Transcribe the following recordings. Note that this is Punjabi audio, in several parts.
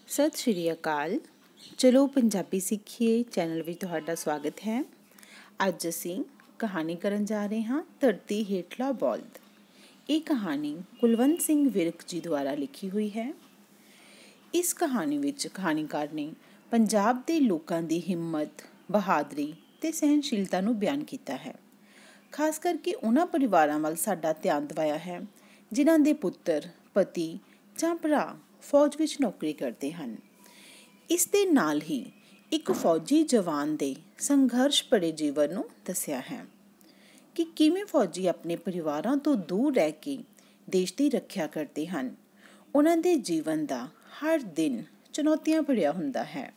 ਸਤਿ ਸ਼੍ਰੀ ਅਕਾਲ। ਚਲੋ ਪੰਜਾਬੀ ਸਿੱਖੀਏ ਚੈਨਲ ਵਿੱਚ ਤੁਹਾਡਾ ਸਵਾਗਤ ਹੈ। ਅੱਜ ਅਸੀਂ ਕਹਾਣੀ ਕਰਨ ਜਾ ਰਹੇ ਹਾਂ ਧਰਤੀ ਹੇਠਲਾ ਬਲਦ। ਇਹ ਕਹਾਣੀ ਕੁਲਵੰਤ ਸਿੰਘ ਵਿਰਕ ਜੀ ਦੁਆਰਾ ਲਿਖੀ ਹੋਈ ਹੈ। ਇਸ ਕਹਾਣੀ ਵਿੱਚ ਕਹਾਣੀਕਾਰ ਨੇ ਪੰਜਾਬ ਦੇ ਲੋਕਾਂ ਦੀ ਹਿੰਮਤ, ਬਹਾਦਰੀ ਤੇ ਸਹਿਣਸ਼ੀਲਤਾ ਨੂੰ ਬਿਆਨ ਕੀਤਾ ਹੈ। ਖਾਸ ਕਰਕੇ ਉਹਨਾਂ ਪਰਿਵਾਰਾਂ ਵੱਲ ਸਾਡਾ ਧਿਆਨ ਦਿਵਾਇਆ ਹੈ ਜਿਨ੍ਹਾਂ ਦੇ ਪੁੱਤਰ, ਪਤੀ ਜਾਂ ਭਰਾ ਫੌਜ ਵਿੱਚ ਨੌਕਰੀ ਕਰਦੇ ਹਨ। ਇਸ ਦੇ ਨਾਲ ਹੀ ਇੱਕ ਫੌਜੀ ਜਵਾਨ ਦੇ ਸੰਘਰਸ਼ ਭਰੇ ਜੀਵਨ ਨੂੰ ਦੱਸਿਆ ਹੈ ਕਿ ਕਿਵੇਂ ਫੌਜੀ ਆਪਣੇ ਪਰਿਵਾਰਾਂ ਤੋਂ ਦੂਰ ਰਹਿ ਕੇ ਦੇਸ਼ ਦੀ ਰੱਖਿਆ ਕਰਦੇ ਹਨ। ਉਹਨਾਂ ਦੇ ਜੀਵਨ ਦਾ ਹਰ ਦਿਨ ਚੁਣੌਤੀਆਂ ਭਰਿਆ ਹੁੰਦਾ ਹੈ।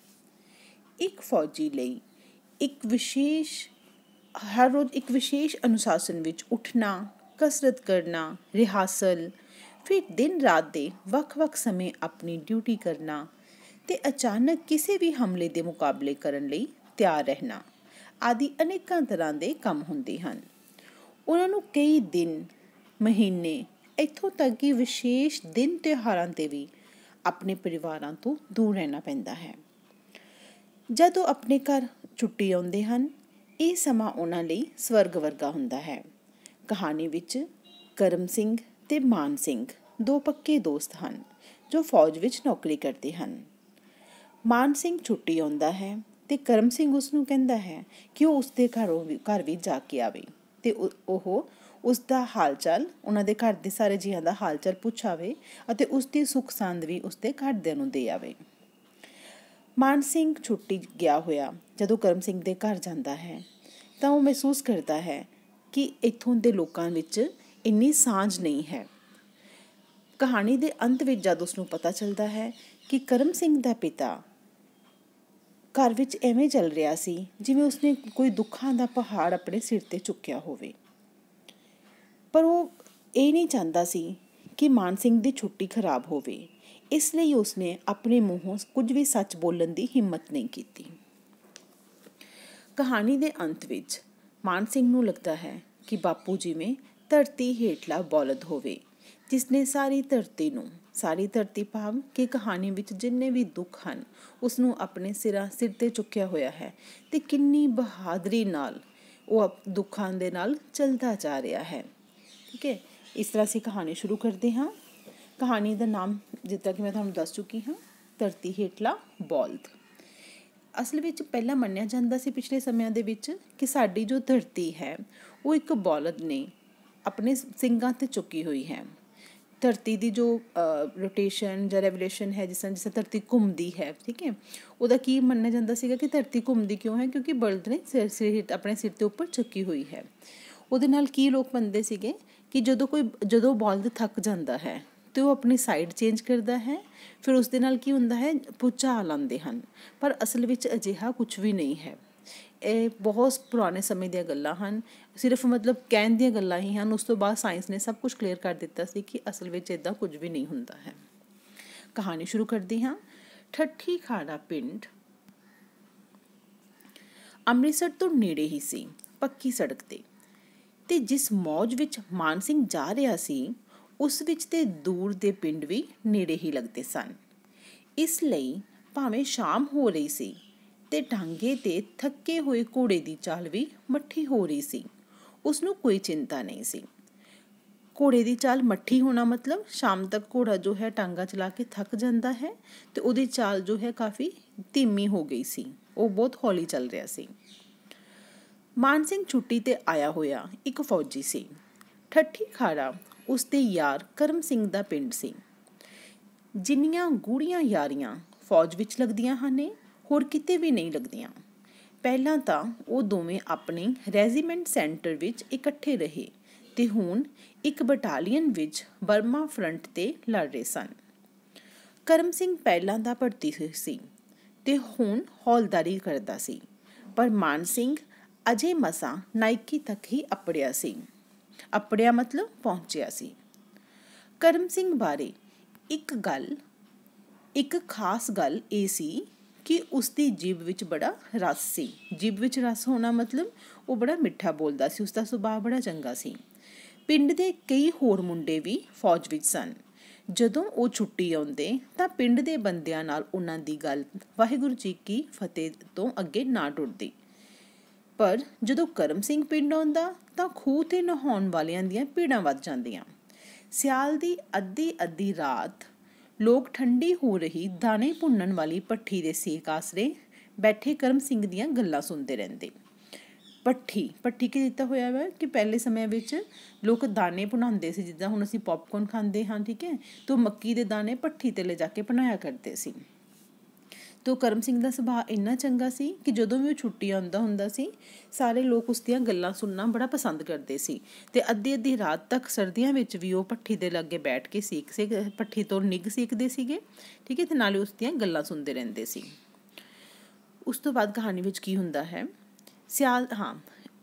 ਇੱਕ ਫੌਜੀ ਲਈ ਹਰ ਰੋਜ਼ ਇੱਕ ਵਿਸ਼ੇਸ਼ ਅਨੁਸ਼ਾਸਨ ਵਿੱਚ ਉੱਠਣਾ, ਕਸਰਤ ਕਰਨਾ, ਰਿਹਾਸਲ, ਫਿਰ ਦਿਨ ਰਾਤ ਦੇ ਵੱਖ-ਵੱਖ ਸਮੇਂ ਆਪਣੀ ਡਿਊਟੀ ਕਰਨਾ ਤੇ ਅਚਾਨਕ ਕਿਸੇ ਵੀ ਹਮਲੇ ਦੇ ਮੁਕਾਬਲੇ ਕਰਨ ਲਈ ਤਿਆਰ ਰਹਿਣਾ ਆਦਿ ਅਨੇਕਾਂ ਤਰ੍ਹਾਂ ਦੇ ਕੰਮ ਹੁੰਦੇ ਹਨ। ਉਹਨਾਂ ਨੂੰ ਕਈ ਦਿਨ, ਮਹੀਨੇ, ਇੱਥੋਂ ਤੱਕ ਕਿ ਵਿਸ਼ੇਸ਼ ਦਿਨ ਤਿਉਹਾਰਾਂ 'ਤੇ ਵੀ ਆਪਣੇ ਪਰਿਵਾਰਾਂ ਤੋਂ ਦੂਰ ਰਹਿਣਾ ਪੈਂਦਾ ਹੈ। ਜਦੋਂ ਆਪਣੇ ਘਰ ਛੁੱਟੀ ਆਉਂਦੇ ਹਨ, ਇਹ ਸਮਾਂ ਉਹਨਾਂ ਲਈ ਸਵਰਗ ਵਰਗਾ ਹੁੰਦਾ ਹੈ। ਕਹਾਣੀ ਵਿੱਚ ਕਰਮ ਸਿੰਘ ਤੇ ਮਾਨ ਸਿੰਘ ਦੋ ਪੱਕੇ ਦੋਸਤ ਹਨ ਜੋ ਫੌਜ ਵਿੱਚ ਨੌਕਰੀ ਕਰਦੇ ਹਨ। ਮਾਨ ਸਿੰਘ ਛੁੱਟੀ ਆਉਂਦਾ ਹੈ ਤੇ ਕਰਮ ਸਿੰਘ ਉਸਨੂੰ ਕਹਿੰਦਾ ਹੈ ਕਿ ਉਹ ਉਸਦੇ ਘਰ ਵੀ ਜਾ ਕੇ ਆਵੇ ਤੇ ਉਹ ਉਸਦਾ ਹਾਲ ਚਾਲ, ਉਹਨਾਂ ਦੇ ਘਰ ਦੇ ਸਾਰੇ ਜੀਆਂ ਦਾ ਹਾਲ ਚਾਲ ਪੁੱਛਾਵੇ ਅਤੇ ਉਸਦੀ ਸੁੱਖ ਸੰਦ ਵੀ ਉਸਦੇ ਘਰਦਿਆਂ ਨੂੰ ਦੇ ਆਵੇ। ਮਾਨ ਸਿੰਘ ਛੁੱਟੀ ਗਿਆ ਹੋਇਆ ਜਦੋਂ ਕਰਮ ਸਿੰਘ ਦੇ ਘਰ ਜਾਂਦਾ ਹੈ ਤਾਂ ਉਹ ਮਹਿਸੂਸ ਕਰਦਾ ਹੈ ਕਿ ਇੱਥੋਂ ਦੇ ਲੋਕਾਂ ਵਿੱਚ ਇੰਨੀ ਸਾਂਝ ਨਹੀਂ ਹੈ। ਕਹਾਣੀ ਦੇ ਅੰਤ ਵਿੱਚ ਜਦ ਉਸਨੂੰ ਪਤਾ ਚੱਲਦਾ ਹੈ ਕਿ ਕਰਮ ਸਿੰਘ ਦਾ ਪਿਤਾ ਘਰ ਵਿੱਚ ਐਵੇਂ ਚੱਲ ਰਿਹਾ ਸੀ ਜਿਵੇਂ ਉਸਨੇ ਕੋਈ ਦੁੱਖਾਂ ਦਾ ਪਹਾੜ ਆਪਣੇ ਸਿਰ 'ਤੇ ਚੁੱਕਿਆ ਹੋਵੇ, ਪਰ ਉਹ ਇਹ ਨਹੀਂ ਚਾਹੁੰਦਾ ਸੀ ਕਿ ਮਾਨ ਸਿੰਘ ਦੀ ਛੁੱਟੀ ਖਰਾਬ ਹੋਵੇ। ਇਸ ਲਈ ਉਸਨੇ ਆਪਣੇ ਮੂੰਹੋਂ ਕੁਝ ਵੀ ਸੱਚ ਬੋਲਣ ਦੀ ਹਿੰਮਤ ਨਹੀਂ ਕੀਤੀ। ਕਹਾਣੀ ਦੇ ਅੰਤ ਵਿੱਚ ਮਾਨ ਸਿੰਘ ਨੂੰ ਲੱਗਦਾ ਹੈ ਕਿ ਬਾਪੂ ਜਿਵੇਂ ਧਰਤੀ ਹੇਠਲਾ ਬਲਦ ਹੋਵੇ ਜਿਸਨੇ ਸਾਰੀ ਧਰਤੀ ਭਾਵ ਕਿ ਕਹਾਣੀ ਵਿੱਚ ਜਿੰਨੇ ਵੀ ਦੁੱਖ ਹਨ ਉਸਨੂੰ ਆਪਣੇ ਸਿਰ 'ਤੇ ਚੁੱਕਿਆ ਹੋਇਆ ਹੈ ਤੇ ਕਿੰਨੀ ਬਹਾਦਰੀ ਨਾਲ ਉਹ ਦੁੱਖਾਂ ਦੇ ਨਾਲ ਚੱਲਦਾ ਜਾ ਰਿਹਾ ਹੈ। ਠੀਕ ਹੈ, ਇਸ ਤਰ੍ਹਾਂ ਅਸੀਂ ਕਹਾਣੀ ਸ਼ੁਰੂ ਕਰਦੇ ਹਾਂ। ਕਹਾਣੀ ਦਾ ਨਾਮ ਜਿੱਦਾਂ ਕਿ ਮੈਂ ਤੁਹਾਨੂੰ ਦੱਸ ਚੁੱਕੀ ਹਾਂ, ਧਰਤੀ ਹੇਠਲਾ ਬਲਦ। ਅਸਲ ਵਿੱਚ ਪਹਿਲਾਂ ਮੰਨਿਆ ਜਾਂਦਾ ਸੀ ਪਿਛਲੇ ਸਮਿਆਂ ਦੇ ਵਿੱਚ ਕਿ ਸਾਡੀ ਜੋ ਧਰਤੀ ਹੈ ਉਹ ਇੱਕ ਬਲਦ ਨੇ ਆਪਣੇ ਸਿੰਗਾਂ 'ਤੇ ਚੁੱਕੀ ਹੋਈ ਹੈ। ਧਰਤੀ ਦੀ ਜੋ ਰੋਟੇਸ਼ਨ ਜਾਂ ਰੈਵੋਲੂਸ਼ਨ ਹੈ, ਜਿਸ ਤਰ੍ਹਾਂ ਧਰਤੀ ਘੁੰਮਦੀ ਹੈ, ਠੀਕ ਹੈ, ਉਹਦਾ ਕੀ ਮੰਨਿਆ ਜਾਂਦਾ ਸੀਗਾ ਕਿ ਧਰਤੀ ਘੁੰਮਦੀ ਕਿਉਂ ਹੈ, ਕਿਉਂਕਿ ਬਲਦ ਨੇ ਆਪਣੇ ਸਿਰ ਦੇ ਉੱਪਰ ਚੁੱਕੀ ਹੋਈ ਹੈ। ਉਹਦੇ ਨਾਲ ਕੀ ਲੋਕ ਮੰਨਦੇ ਸੀਗੇ ਕਿ ਜਦੋਂ ਬਲਦ ਥੱਕ ਜਾਂਦਾ ਹੈ ਤੇ ਉਹ ਆਪਣੀ ਸਾਈਡ ਚੇਂਜ ਕਰਦਾ ਹੈ, ਫਿਰ ਉਸ ਦੇ ਨਾਲ ਕੀ ਹੁੰਦਾ ਹੈ, ਭੂਚਾਲ ਆਉਂਦੇ ਹਨ। ਪਰ ਅਸਲ ਵਿੱਚ ਅਜਿਹਾ ਕੁਛ ਵੀ ਨਹੀਂ ਹੈ। ਇਹ ਬਹੁਤ ਪੁਰਾਣੇ ਸਮੇਂ ਦੀਆਂ ਗੱਲਾਂ ਹਨ, ਸਿਰਫ ਕਹਿਣ ਦੀਆਂ ਗੱਲਾਂ ਹੀ ਹਨ। ਉਸ ਤੋਂ ਬਾਅਦ ਸਾਇੰਸ ਨੇ ਸਭ ਕੁਝ ਕਲੀਅਰ ਕਰ ਦਿੱਤਾ ਸੀ ਕਿ ਅਸਲ ਵਿੱਚ ਇੱਦਾਂ ਕੁਝ ਵੀ ਨਹੀਂ ਹੁੰਦਾ ਹੈ। ਕਹਾਣੀ ਸ਼ੁਰੂ ਕਰਦੀ ਹਾਂ। ਠੱਠੀ ਖਾੜਾ ਪਿੰਡ ਅੰਮ੍ਰਿਤਸਰ ਤੋਂ ਨੇੜੇ ਹੀ ਸੀ, ਪੱਕੀ ਸੜਕ ਤੇ ਜਿਸ ਮੌਜ ਵਿੱਚ ਮਾਨ ਸਿੰਘ ਜਾ ਰਿਹਾ ਸੀ ਉਸ ਵਿੱਚ ਤੇ ਦੂਰ ਦੇ ਪਿੰਡ ਵੀ ਨੇੜੇ ਹੀ ਲੱਗਦੇ ਸਨ। ਇਸ ਲਈ ਭਾਵੇਂ ਸ਼ਾਮ ਹੋ ਰਹੀ ਸੀ ਤੇ ਟਾਂਗੇ ਤੇ ਥੱਕੇ ਹੋਏ ਘੋੜੇ ਦੀ ਚਾਲ ਵੀ ਮੱਠੀ ਹੋ ਰਹੀ ਸੀ, ਉਸਨੂੰ ਕੋਈ ਚਿੰਤਾ ਨਹੀਂ ਸੀ। ਘੋੜੇ ਦੀ ਚਾਲ ਮੱਠੀ ਹੋਣਾ ਮਤਲਬ ਸ਼ਾਮ ਤੱਕ ਘੋੜਾ ਜੋ ਹੈ ਟਾਂਗਾ ਚਲਾ ਕੇ ਥੱਕ ਜਾਂਦਾ ਹੈ ਤੇ ਉਹਦੀ ਚਾਲ ਜੋ ਹੈ ਕਾਫੀ ਧੀਮੀ ਹੋ ਗਈ ਸੀ, ਉਹ ਬਹੁਤ ਹੌਲੀ ਚੱਲ ਰਿਹਾ ਸੀ। ਮਾਨ ਸਿੰਘ ਛੁੱਟੀ ਤੇ ਆਇਆ ਹੋਇਆ ਇੱਕ ਫੌਜੀ ਸੀ। ਠੱਠੀ ਖਾੜਾ ਉਸਦੇ ਯਾਰ ਕਰਮ ਸਿੰਘ ਦਾ ਪਿੰਡ ਸੀ। ਜਿੰਨੀਆਂ ਗੂੜ੍ਹੀਆਂ ਯਾਰੀਆਂ ਫੌਜ ਵਿੱਚ ਲੱਗਦੀਆਂ ਹਨ, ਹੋਰ ਕਿਤੇ ਵੀ ਨਹੀਂ ਲੱਗਦੀਆਂ। ਪਹਿਲਾਂ ਤਾਂ ਉਹ ਦੋਵੇਂ ਆਪਣੇ ਰੈਜੀਮੈਂਟ ਸੈਂਟਰ ਵਿੱਚ ਇਕੱਠੇ ਰਹੇ ਤੇ ਹੁਣ ਇੱਕ ਬਟਾਲੀਅਨ ਵਿੱਚ ਬਰਮਾ ਫਰੰਟ 'ਤੇ ਲੜ ਰਹੇ ਸਨ। ਕਰਮ ਸਿੰਘ ਪਹਿਲਾਂ ਦਾ ਭਰਤੀ ਸੀ ਤੇ ਹੁਣ ਹੌਲਦਾਰੀ ਕਰਦਾ ਸੀ, ਪਰ ਮਾਨ ਸਿੰਘ ਅਜੇ ਮਸਾਂ ਨਾਇਕੀ ਤੱਕ ਹੀ ਪਹੁੰਚਿਆ ਸੀ। ਕਰਮ ਸਿੰਘ ਬਾਰੇ ਇੱਕ ਖਾਸ ਗੱਲ ਇਹ ਸੀ ਕਿ ਉਸਦੀ ਜੀਭ ਵਿੱਚ ਬੜਾ ਰਸ ਸੀ। ਜੀਭ ਵਿੱਚ ਰਸ ਹੋਣਾ ਮਤਲਬ ਉਹ ਬੜਾ ਮਿੱਠਾ ਬੋਲਦਾ ਸੀ, ਉਸਦਾ ਸੁਭਾਅ ਬੜਾ ਚੰਗਾ ਸੀ। ਪਿੰਡ ਦੇ ਕਈ ਹੋਰ ਮੁੰਡੇ ਵੀ ਫੌਜ ਵਿੱਚ ਸਨ ਜਦੋਂ ਉਹ ਛੁੱਟੀ ਆਉਂਦੇ ਤਾਂ ਪਿੰਡ ਦੇ ਬੰਦਿਆਂ ਨਾਲ ਉਹਨਾਂ ਦੀ ਗੱਲ ਵਾਹਿਗੁਰੂ ਜੀ ਕੀ ਫਤਿਹ ਤੋਂ ਅੱਗੇ ਨਾ ਟੁੱਟਦੀ। ਪਰ ਜਦੋਂ ਕਰਮ ਸਿੰਘ ਪਿੰਡ ਆਉਂਦਾ ਤਾਂ ਖੂਹ 'ਤੇ ਨਹਾਉਣ ਵਾਲਿਆਂ ਦੀਆਂ ਭੀੜਾਂ ਵੱਧ ਜਾਂਦੀਆਂ। ਸਿਆਲ ਦੀ ਅੱਧੀ ਰਾਤ ਲੋਕ ਠੰਡੀ ਹੋ ਰਹੀ ਦਾਣੇ ਭੁੰਨਣ ਵਾਲੀ ਭੱਠੀ ਦੇ ਸੇਕ ਆਸਰੇ ਬੈਠੇ ਕਰਮ ਸਿੰਘ ਦੀਆਂ ਗੱਲਾਂ ਸੁਣਦੇ ਰਹਿੰਦੇ। ਭੱਠੀ ਕੀ ਦਿੱਤਾ ਹੋਇਆ ਵਾ ਕਿ ਪਹਿਲੇ ਸਮਿਆਂ ਵਿੱਚ ਲੋਕ ਦਾਣੇ ਭੁਨਾਉਂਦੇ ਸੀ, ਜਿੱਦਾਂ ਹੁਣ ਅਸੀਂ ਪੌਪਕੌਰਨ ਖਾਂਦੇ ਹਾਂ, ਠੀਕ ਹੈ, ਤਾਂ ਮੱਕੀ ਦੇ ਦਾਣੇ ਭੱਠੀ 'ਤੇ ਲੈ ਜਾ ਕੇ ਭੁਨਾਇਆ ਕਰਦੇ ਸੀ। ਤੋ ਕਰਮ ਸਿੰਘ ਦਾ ਸੁਭਾਅ ਇੰਨਾ ਚੰਗਾ ਸੀ ਕਿ ਜਦੋਂ ਵੀ ਉਹ ਛੁੱਟੀ ਆਉਂਦਾ ਹੁੰਦਾ ਸੀ, ਸਾਰੇ ਲੋਕ ਉਸ ਦੀਆਂ ਗੱਲਾਂ ਸੁਣਨਾ ਬੜਾ ਪਸੰਦ ਕਰਦੇ ਸੀ। ਅਤੇ ਅੱਧੀ ਰਾਤ ਤੱਕ ਸਰਦੀਆਂ ਵਿੱਚ ਵੀ ਉਹ ਭੱਠੀ ਦੇ ਲਾਗੇ ਬੈਠ ਕੇ ਭੱਠੀ ਤੋਂ ਨਿੱਘ ਸੇਕਦੇ ਸੀਗੇ, ਠੀਕ ਹੈ, ਅਤੇ ਨਾਲੇ ਉਸ ਦੀਆਂ ਗੱਲਾਂ ਸੁਣਦੇ ਰਹਿੰਦੇ ਸੀ। ਉਸ ਤੋਂ ਬਾਅਦ ਕਹਾਣੀ ਵਿੱਚ ਕੀ ਹੁੰਦਾ ਹੈ,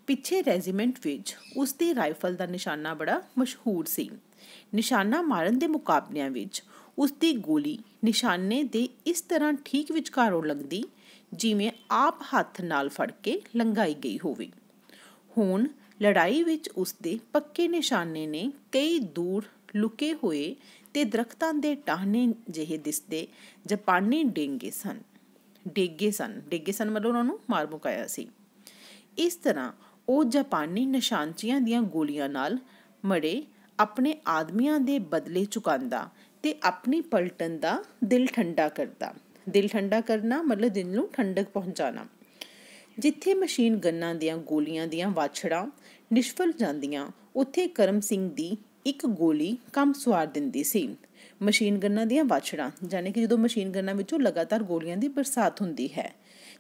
ਪਿੱਛੇ ਰੈਜੀਮੈਂਟ ਵਿੱਚ ਉਸ ਦੀ ਰਾਈਫਲ ਦਾ ਨਿਸ਼ਾਨਾ ਬੜਾ ਮਸ਼ਹੂਰ ਸੀ। ਨਿਸ਼ਾਨਾ ਮਾਰਨ ਦੇ ਮੁਕਾਬਲਿਆਂ ਵਿੱਚ ਉਸ ਦੀ ਗੋਲੀ ਨਿਸ਼ਾਨੇ ਦੇ ਇਸ ਤਰ੍ਹਾਂ ਠੀਕ ਵਿਚਕਾਰੋਂ ਲੱਗਦੀ ਜਿਵੇਂ ਆਪ ਹੱਥ ਨਾਲ ਫੜ ਕੇ ਲੰਘਾਈ ਗਈ ਹੋਵੇ। ਹੁਣ ਲੜਾਈ ਵਿੱਚ ਉਸ ਦੇ ਪੱਕੇ ਨਿਸ਼ਾਨੇ ਨੇ ਕਈ ਦੂਰ ਲੁਕੇ ਹੋਏ ਤੇ ਦਰਖਤਾਂ ਦੇ ਟਾਹਣੇ ਜਿਹੇ ਦਿਸਦੇ ਜਾਪਾਨੀ ਡੇਗੇ ਸਨ ਮਤਲਬ ਉਹਨਾਂ ਨੂੰ ਮਾਰ ਮੁਕਾਇਆ ਸੀ। ਇਸ ਤਰ੍ਹਾਂ ਉਹ ਜਾਪਾਨੀ ਨਿਸ਼ਾਨਚੀਆਂ ਦੀਆਂ ਗੋਲੀਆਂ ਨਾਲ ਮੜੇ ਆਪਣੇ ਆਦਮੀਆਂ ਦੇ ਬਦਲੇ ਚੁਕਾਉਂਦਾ ਤੇ ਆਪਣੀ ਪਲਟਨ ਦਾ ਦਿਲ ਠੰਡਾ ਕਰਨਾ ਮਤਲਬ ਦਿਲ ਨੂੰ ਠੰਡਕ ਪਹੁੰਚਾਉਣਾ। ਜਿੱਥੇ ਮਸ਼ੀਨ ਗੰਨਾਂ ਦੀਆਂ ਗੋਲੀਆਂ ਦੀਆਂ ਵਾਛੜਾਂ ਨਿਸ਼ਫਲ ਜਾਂਦੀਆਂ, ਉੱਥੇ ਕਰਮ ਸਿੰਘ ਦੀ ਇੱਕ ਗੋਲੀ ਕੰਮ ਸਵਾਰ ਦਿੰਦੀ ਸੀ। ਮਸ਼ੀਨ ਗੰਨਾਂ ਦੀਆਂ ਵਾਛੜਾਂ ਜਾਣੀ ਕਿ ਜਦੋਂ ਮਸ਼ੀਨ ਗੰਨਾਂ ਵਿੱਚੋਂ ਲਗਾਤਾਰ ਗੋਲੀਆਂ ਦੀ ਬਰਸਾਤ ਹੁੰਦੀ ਹੈ,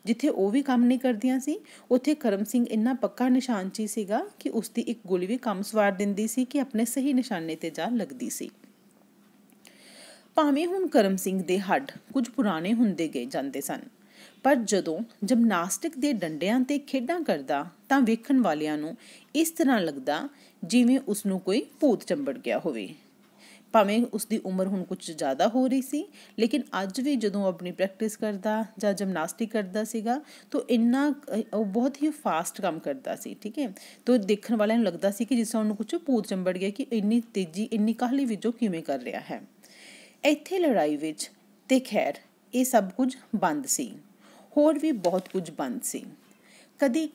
ਜਿੱਥੇ ਉਹ ਵੀ ਕੰਮ ਨਹੀਂ ਕਰਦੀਆਂ ਸੀ, ਉੱਥੇ ਕਰਮ ਸਿੰਘ ਇੰਨਾ ਪੱਕਾ ਨਿਸ਼ਾਨਚੀ ਸੀਗਾ ਕਿ ਉਸ ਦੀ ਇੱਕ ਗੋਲੀ ਵੀ ਕੰਮ ਸਵਾਰ ਦਿੰਦੀ ਸੀ ਕਿ ਆਪਣੇ ਸਹੀ ਨਿਸ਼ਾਨੇ 'ਤੇ ਜਾ ਲੱਗਦੀ ਸੀ। ਭਾਵੇਂ ਹੁਣ ਕਰਮ ਸਿੰਘ ਦੇ ਹੱਡ ਕੁਝ ਪੁਰਾਣੇ ਹੁੰਦੇ ਗਏ ਜਾਂਦੇ ਸਨ, ਪਰ ਜਦੋਂ ਜਿਮਨਾਸਟਿਕ ਦੇ ਡੰਡਿਆਂ 'ਤੇ ਖੇਡਾਂ ਕਰਦਾ ਤਾਂ ਵੇਖਣ ਵਾਲਿਆਂ ਨੂੰ ਇਸ ਤਰ੍ਹਾਂ ਲੱਗਦਾ ਜਿਵੇਂ ਉਸਨੂੰ ਕੋਈ ਭੂਤ ਚੰਬੜ ਗਿਆ ਹੋਵੇ। ਭਾਵੇਂ ਉਸਦੀ ਉਮਰ ਹੁਣ ਕੁਝ ਜ਼ਿਆਦਾ ਹੋ ਰਹੀ ਸੀ, ਲੇਕਿਨ ਅੱਜ ਵੀ ਜਦੋਂ ਆਪਣੀ ਪ੍ਰੈਕਟਿਸ ਕਰਦਾ ਜਾਂ ਜਿਮਨਾਸਟਿਕ ਕਰਦਾ ਸੀਗਾ ਤਾਂ ਉਹ ਬਹੁਤ ਹੀ ਫਾਸਟ ਕੰਮ ਕਰਦਾ ਸੀ, ਠੀਕ ਹੈ। ਤਾਂ ਦੇਖਣ ਵਾਲਿਆਂ ਨੂੰ ਲੱਗਦਾ ਸੀ ਕਿ ਜਿਸ ਤਰ੍ਹਾਂ ਉਹਨੂੰ ਕੁਝ ਭੂਤ ਚੰਬੜ ਗਿਆ ਕਿ ਇੰਨੀ ਤੇਜ਼ੀ ਇੰਨੀ ਕਾਹਲੀ ਵਿੱਚ ਉਹ ਕਿਵੇਂ ਕਰ ਰਿਹਾ ਹੈ। ਇੱਥੇ ਲੜਾਈ ਵਿੱਚ ਤੇ ਖੈਰ ਇਹ ਸਭ ਕੁਝ ਬੰਦ ਸੀ, ਹੋਰ ਵੀ ਬਹੁਤ ਕੁਝ ਬੰਦ ਸੀ। ਕਦੀ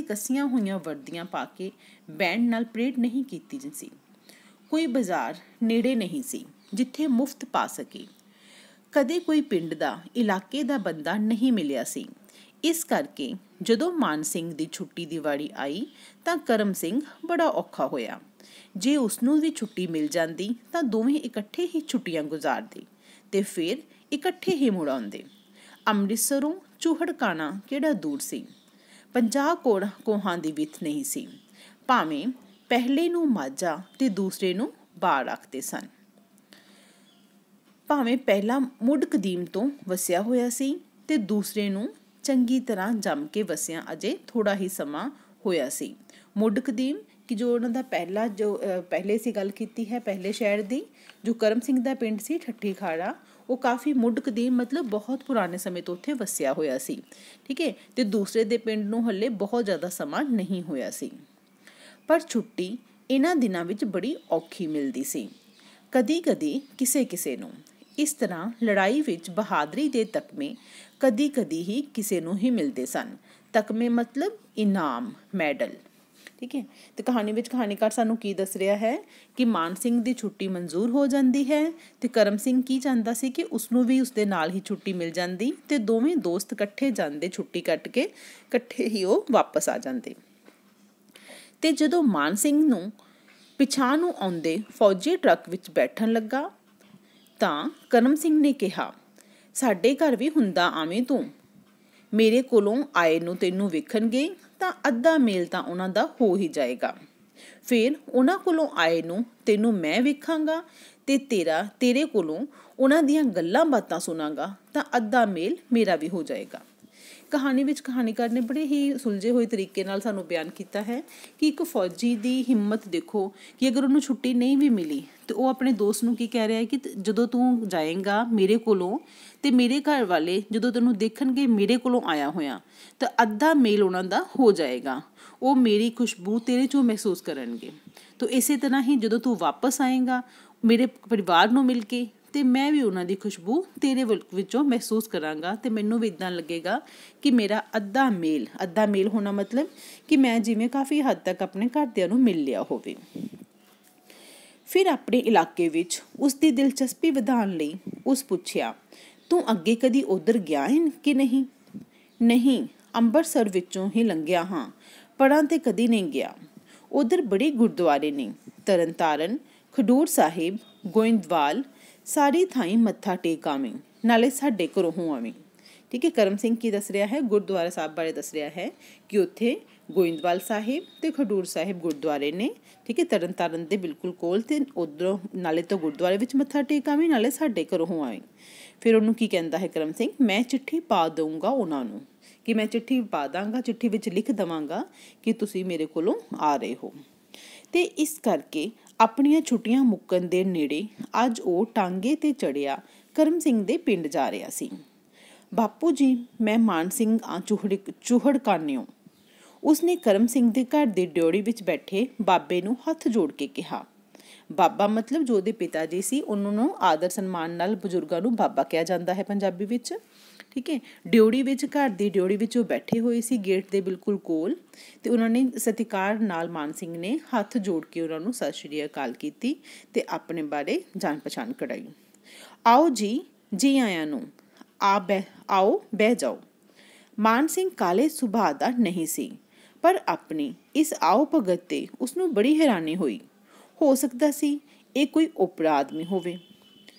ਕੱਸੀਆਂ ਹੋਈਆਂ ਵਰਦੀਆਂ ਪਾ ਕੇ ਬੈਂਡ ਨਾਲ ਪਰੇਡ ਨਹੀਂ ਕੀਤੀ ਸੀ। ਕੋਈ ਬਾਜ਼ਾਰ ਨੇੜੇ ਨਹੀਂ ਸੀ ਜਿੱਥੇ ਮੁਫਤ ਪਾ ਸਕੇ। ਕਦੇ ਕੋਈ ਪਿੰਡ ਦਾ ਇਲਾਕੇ ਦਾ ਬੰਦਾ ਨਹੀਂ ਮਿਲਿਆ ਸੀ। ਇਸ ਕਰਕੇ ਜਦੋਂ ਮਾਨ ਸਿੰਘ ਦੀ ਛੁੱਟੀ ਦੀ ਵਾਰੀ ਆਈ ਤਾਂ ਕਰਮ ਸਿੰਘ ਬੜਾ ਔਖਾ ਹੋਇਆ। ਜੇ ਉਸਨੂੰ ਵੀ ਛੁੱਟੀ ਮਿਲ ਜਾਂਦੀ ਤਾਂ ਦੋਵੇਂ ਇਕੱਠੇ ਹੀ ਛੁੱਟੀਆਂ ਗੁਜ਼ਾਰਦੇ ਤੇ ਫਿਰ ਇਕੱਠੇ ਹੀ ਮੁੜ ਆਉਂਦੇ। ਅੰਮ੍ਰਿਤਸਰੋਂ ਚੂਹੜਕਾਣਾ ਕਿਹੜਾ ਦੂਰ ਸੀ, 50 ਕੋਹਾਂ ਦੀ ਵਿੱਥ ਨਹੀਂ ਸੀ। ਭਾਵੇਂ ਪਹਿਲੇ ਨੂੰ ਮਾਝਾ ਤੇ ਦੂਸਰੇ ਨੂੰ ਬਾੜ ਆਖਦੇ ਸਨ। ਭਾਵੇਂ ਪਹਿਲਾ ਮੁੱਢ ਕਦੀਮ ਤੋਂ ਵਸਿਆ ਹੋਇਆ ਸੀ ਤੇ ਦੂਸਰੇ ਨੂੰ ਚੰਗੀ ਤਰ੍ਹਾਂ ਜੰਮ ਕੇ ਵਸਿਆ ਅਜੇ ਥੋੜਾ ਹੀ ਸਮਾਂ ਹੋਇਆ ਸੀ। ਮੁੱਢ ਕਦੀਮ ਕਿ ਜੋ ਉਹਨਾਂ ਦਾ ਪਹਿਲੇ ਸੀ ਗੱਲ ਕੀਤੀ ਹੈ ਪਹਿਲੇ ਸ਼ਹਿਰ ਦੀ, ਜੋ ਕਰਮ ਸਿੰਘ ਦਾ ਪਿੰਡ ਸੀ ਠੱਠੀ ਖਾੜਾ, ਉਹ ਕਾਫੀ ਮੁੱਢ ਕਦੀਮ ਮਤਲਬ ਬਹੁਤ ਪੁਰਾਣੇ ਸਮੇਂ ਤੋਂ ਉੱਥੇ ਵਸਿਆ ਹੋਇਆ ਸੀ, ਠੀਕ ਹੈ। ਤੇ ਦੂਸਰੇ ਦੇ ਪਿੰਡ ਨੂੰ ਹਲੇ ਬਹੁਤ ਜ਼ਿਆਦਾ ਸਮਾਂ ਨਹੀਂ ਹੋਇਆ ਸੀ। ਪਰ ਛੁੱਟੀ ਇਹਨਾਂ ਦਿਨਾਂ ਵਿੱਚ ਬੜੀ ਔਖੀ ਮਿਲਦੀ ਸੀ। ਕਦੀ ਕਿਸੇ ਨੂੰ। ਇਸ ਤਰ੍ਹਾਂ ਲੜਾਈ ਵਿੱਚ ਬਹਾਦਰੀ ਦੇ ਤਕਮੇ ਕਦੀ ਹੀ ਕਿਸੇ ਨੂੰ ਹੀ ਮਿਲਦੇ ਸਨ। ਤਕਮੇ ਮਤਲਬ ਇਨਾਮ, ਮੈਡਲ, ਠੀਕ ਹੈ। ਤੇ ਕਹਾਣੀ ਵਿੱਚ ਕਹਾਣੀਕਾਰ ਸਾਨੂੰ ਕੀ ਦੱਸ ਰਿਹਾ ਹੈ ਕਿ ਮਾਨ ਸਿੰਘ ਦੀ ਛੁੱਟੀ ਮਨਜ਼ੂਰ ਹੋ ਜਾਂਦੀ ਹੈ ਤੇ ਕਰਮ ਸਿੰਘ ਕੀ ਚਾਹੁੰਦਾ ਸੀ ਕਿ ਉਸਨੂੰ ਵੀ ਉਸਦੇ ਨਾਲ ਹੀ ਛੁੱਟੀ ਮਿਲ ਜਾਂਦੀ ਤੇ ਦੋਵੇਂ ਦੋਸਤ ਇਕੱਠੇ ਜਾਂਦੇ, ਛੁੱਟੀ ਕੱਟ ਕੇ ਇਕੱਠੇ ਹੀ ਉਹ ਵਾਪਸ ਆ ਜਾਂਦੇ। ਤੇ ਜਦੋਂ ਮਾਨ ਸਿੰਘ ਨੂੰ ਪਿਛਾਂਹ ਨੂੰ ਆਉਂਦੇ ਫੌਜੀ ਟਰੱਕ ਵਿੱਚ ਬੈਠਣ ਲੱਗਾ ਤਾਂ ਕਰਮ ਸਿੰਘ ਨੇ ਕਿਹਾ, ਸਾਡੇ ਘਰ ਵੀ ਹੁੰਦਾ ਆਵੇਂ ਤੂੰ। ਮੇਰੇ ਕੋਲੋਂ ਆਏ ਨੂੰ ਤੈਨੂੰ ਵੇਖਣਗੇ ਤਾਂ ਅੱਧਾ ਮੇਲ ਤਾਂ ਉਹਨਾਂ ਦਾ ਹੋ ਹੀ ਜਾਏਗਾ। ਫਿਰ ਉਹਨਾਂ ਕੋਲੋਂ ਆਏ ਨੂੰ ਤੈਨੂੰ ਮੈਂ ਵੇਖਾਂਗਾ ਤੇ ਤੇਰੇ ਕੋਲੋਂ ਉਹਨਾਂ ਦੀਆਂ ਗੱਲਾਂ ਬਾਤਾਂ ਸੁਣਾਂਗਾ ਤਾਂ ਅੱਧਾ ਮੇਲ ਮੇਰਾ ਵੀ ਹੋ ਜਾਏਗਾ। ਕਹਾਣੀ ਵਿੱਚ ਕਹਾਣੀਕਾਰ ਨੇ ਬੜੇ ਹੀ ਸੁਲਝੇ ਹੋਏ ਤਰੀਕੇ ਨਾਲ ਸਾਨੂੰ ਬਿਆਨ ਕੀਤਾ ਹੈ ਕਿ ਇੱਕ ਫੌਜੀ ਦੀ ਹਿੰਮਤ ਦੇਖੋ ਕਿ ਅਗਰ ਉਹਨੂੰ ਛੁੱਟੀ ਨਹੀਂ ਵੀ ਮਿਲੀ ਤੇ ਉਹ ਆਪਣੇ ਦੋਸਤ ਨੂੰ ਕੀ ਕਹਿ ਰਿਹਾ ਹੈ ਕਿ ਜਦੋਂ ਤੂੰ ਜਾਏਗਾ ਮੇਰੇ ਕੋਲੋਂ ਤੇ ਮੇਰੇ ਘਰ ਵਾਲੇ ਜਦੋਂ ਤੈਨੂੰ ਦੇਖਣਗੇ ਮੇਰੇ ਕੋਲੋਂ ਆਇਆ ਹੋਇਆ ਤਾਂ ਅੱਧਾ ਮੇਲ ਉਹਨਾਂ ਦਾ ਹੋ ਜਾਏਗਾ, ਉਹ ਮੇਰੀ ਖੁਸ਼ਬੂ ਤੇਰੇ 'ਚੋਂ ਮਹਿਸੂਸ ਕਰਨਗੇ। ਤਾਂ ਇਸੇ ਤਰ੍ਹਾਂ ਹੀ ਜਦੋਂ ਤੂੰ ਵਾਪਸ ਆਏਗਾ ਮੇਰੇ ਪਰਿਵਾਰ ਨੂੰ ਮਿਲ ਕੇ ਤੇ ਮੈਂ ਵੀ ਉਹਨਾਂ ਦੀ ਖੁਸ਼ਬੂ ਤੇਰੇ ਵਿੱਚੋਂ ਮਹਿਸੂਸ ਕਰਾਂਗਾ ਤੇ ਮੈਨੂੰ ਵੀ ਇੱਦਾਂ ਲੱਗੇਗਾ ਕਿ ਮੇਰਾ ਅੱਧਾ ਮੇਲ ਹੋਣਾ ਮਤਲਬ ਕਿ ਮੈਂ ਜਿਵੇਂ ਕਾਫੀ ਹੱਦ ਤੱਕ ਆਪਣੇ ਘਰਦਿਆਂ ਨੂੰ ਮਿਲ ਲਿਆ ਹੋਵੇ। ਫਿਰ ਆਪਣੇ ਇਲਾਕੇ ਵਿੱਚ ਉਸ ਦੀ ਦਿਲਚਸਪੀ ਵਧਾਉਣ ਲਈ ਉਸ ਪੁੱਛਿਆ, ਤੂੰ ਅੱਗੇ ਕਦੀ ਉੱਧਰ ਗਿਆ ਹੈ ਕਿ ਨਹੀਂ? ਨਹੀਂ, ਅੰਮ੍ਰਿਤਸਰ ਵਿੱਚੋਂ ਹੀ ਲੰਘਿਆ ਹਾਂ, ਪੜ੍ਹਾਂ ਤੇ ਕਦੀ ਨਹੀਂ ਗਿਆ। ਉੱਧਰ ਬੜੇ ਗੁਰਦੁਆਰੇ ਨੇ, ਤਰਨ ਤਾਰਨ, ਖਡੂਰ ਸਾਹਿਬ, ਗੋਇੰਦਵਾਲ, ਸਾਰੀ ਥਾਈਂ ਮੱਥਾ ਟੇਕ ਆਵੀਂ, ਨਾਲੇ ਸਾਡੇ ਘਰੋਂ ਹੋ ਆਵੀਂ। ਠੀਕ ਹੈ, ਕਰਮ ਸਿੰਘ ਕੀ ਦੱਸ ਰਿਹਾ ਹੈ? ਗੁਰਦੁਆਰਾ ਸਾਹਿਬ ਬਾਰੇ ਦੱਸ ਰਿਹਾ ਹੈ ਕਿ ਉੱਥੇ ਗੋਇੰਦਵਾਲ ਸਾਹਿਬ ਤੇ ਖਡੂਰ ਸਾਹਿਬ ਗੁਰਦੁਆਰੇ ਨੇ। ਠੀਕ ਹੈ, ਤਰਨ ਤਾਰਨ ਦੇ ਬਿਲਕੁਲ ਕੋਲ, ਤੇ ਉੱਧਰੋਂ ਨਾਲੇ ਤਾਂ ਗੁਰਦੁਆਰੇ ਵਿੱਚ ਮੱਥਾ ਟੇਕ ਆਵੀਂ, ਨਾਲੇ ਸਾਡੇ ਘਰੋਂ ਹੋ ਆਵੀਂ। ਫਿਰ ਉਹਨੂੰ ਕੀ ਕਹਿੰਦਾ ਹੈ ਕਰਮ ਸਿੰਘ? ਮੈਂ ਚਿੱਠੀ ਪਾ ਦਊਂਗਾ ਉਹਨਾਂ ਨੂੰ, ਕਿ ਮੈਂ ਚਿੱਠੀ ਪਾ ਦਾਂਗਾ, ਚਿੱਠੀ ਵਿੱਚ ਲਿਖ ਦੇਵਾਂਗਾ ਕਿ ਤੁਸੀਂ ਮੇਰੇ ਕੋਲੋਂ ਆ ਰਹੇ ਹੋ। ਤੇ ਇਸ ਕਰਕੇ ਆਪਣੀਆਂ ਛੁੱਟੀਆਂ ਮੁੱਕਣ ਦੇ ਨੇੜੇ ਅੱਜ ਉਹ ਟਾਂਗੇ ਤੇ ਚੜਿਆ ਕਰਮ ਸਿੰਘ ਦੇ ਪਿੰਡ ਜਾ ਰਿਹਾ ਸੀ। ਬਾਪੂ ਜੀ, ਮੈਂ ਮਾਨ ਸਿੰਘ ਆ ਚੂਹੜ ਕਾਨਿਓ। ਉਸਨੇ ਕਰਮ ਸਿੰਘ ਦੇ ਘਰ ਦੀ ਡਿਓੜੀ ਵਿੱਚ ਬੈਠੇ ਬਾਬੇ ਨੂੰ ਹੱਥ ਜੋੜ ਕੇ ਕਿਹਾ। ਬਾਬਾ ਮਤਲਬ ਜੋ ਉਹਦੇ ਪਿਤਾ ਜੀ ਸੀ, ਉਹਨਾਂ ਨੂੰ ਆਦਰ ਸਨਮਾਨ ਨਾਲ ਬਜ਼ੁਰਗਾਂ ਨੂੰ ਬਾਬਾ ਕਿਹਾ ਜਾਂਦਾ ਹੈ ਪੰਜਾਬੀ ਵਿੱਚ। ਠੀਕ ਹੈ, ਡਿਓੜੀ ਵਿੱਚ, ਘਰ ਦੀ ਡਿਓੜੀ ਵਿੱਚ ਉਹ ਬੈਠੇ ਹੋਏ ਸੀ, ਗੇਟ ਦੇ ਬਿਲਕੁਲ ਕੋਲ, ਤੇ ਉਹਨਾਂ ਨੇ ਸਤਿਕਾਰ ਨਾਲ ਮਾਨ ਸਿੰਘ ਨੇ ਹੱਥ ਜੋੜ ਕੇ ਉਹਨਾਂ ਨੂੰ ਸਤਿ ਸ਼੍ਰੀ ਅਕਾਲ ਕੀਤੀ ਤੇ ਆਪਣੇ ਬਾਰੇ ਜਾਣ ਪਛਾਣ ਕਢਾਈ। ਆਓ ਜੀ, ਜੀ ਆਇਆਂ ਨੂੰ, ਆਓ ਬਹਿ ਜਾਓ। ਮਾਨ ਸਿੰਘ ਕਾਲੇ ਸੁਭਾਅ ਦਾ ਨਹੀਂ ਸੀ, ਪਰ ਆਪਣੀ ਇਸ ਆਓ ਭਗਤ ਤੇ ਉਸਨੂੰ ਬੜੀ ਹੈਰਾਨੀ ਹੋਈ। ਹੋ ਸਕਦਾ ਸੀ ਇਹ ਕੋਈ ਓਪਰਾ ਆਦਮੀ ਹੋਵੇ।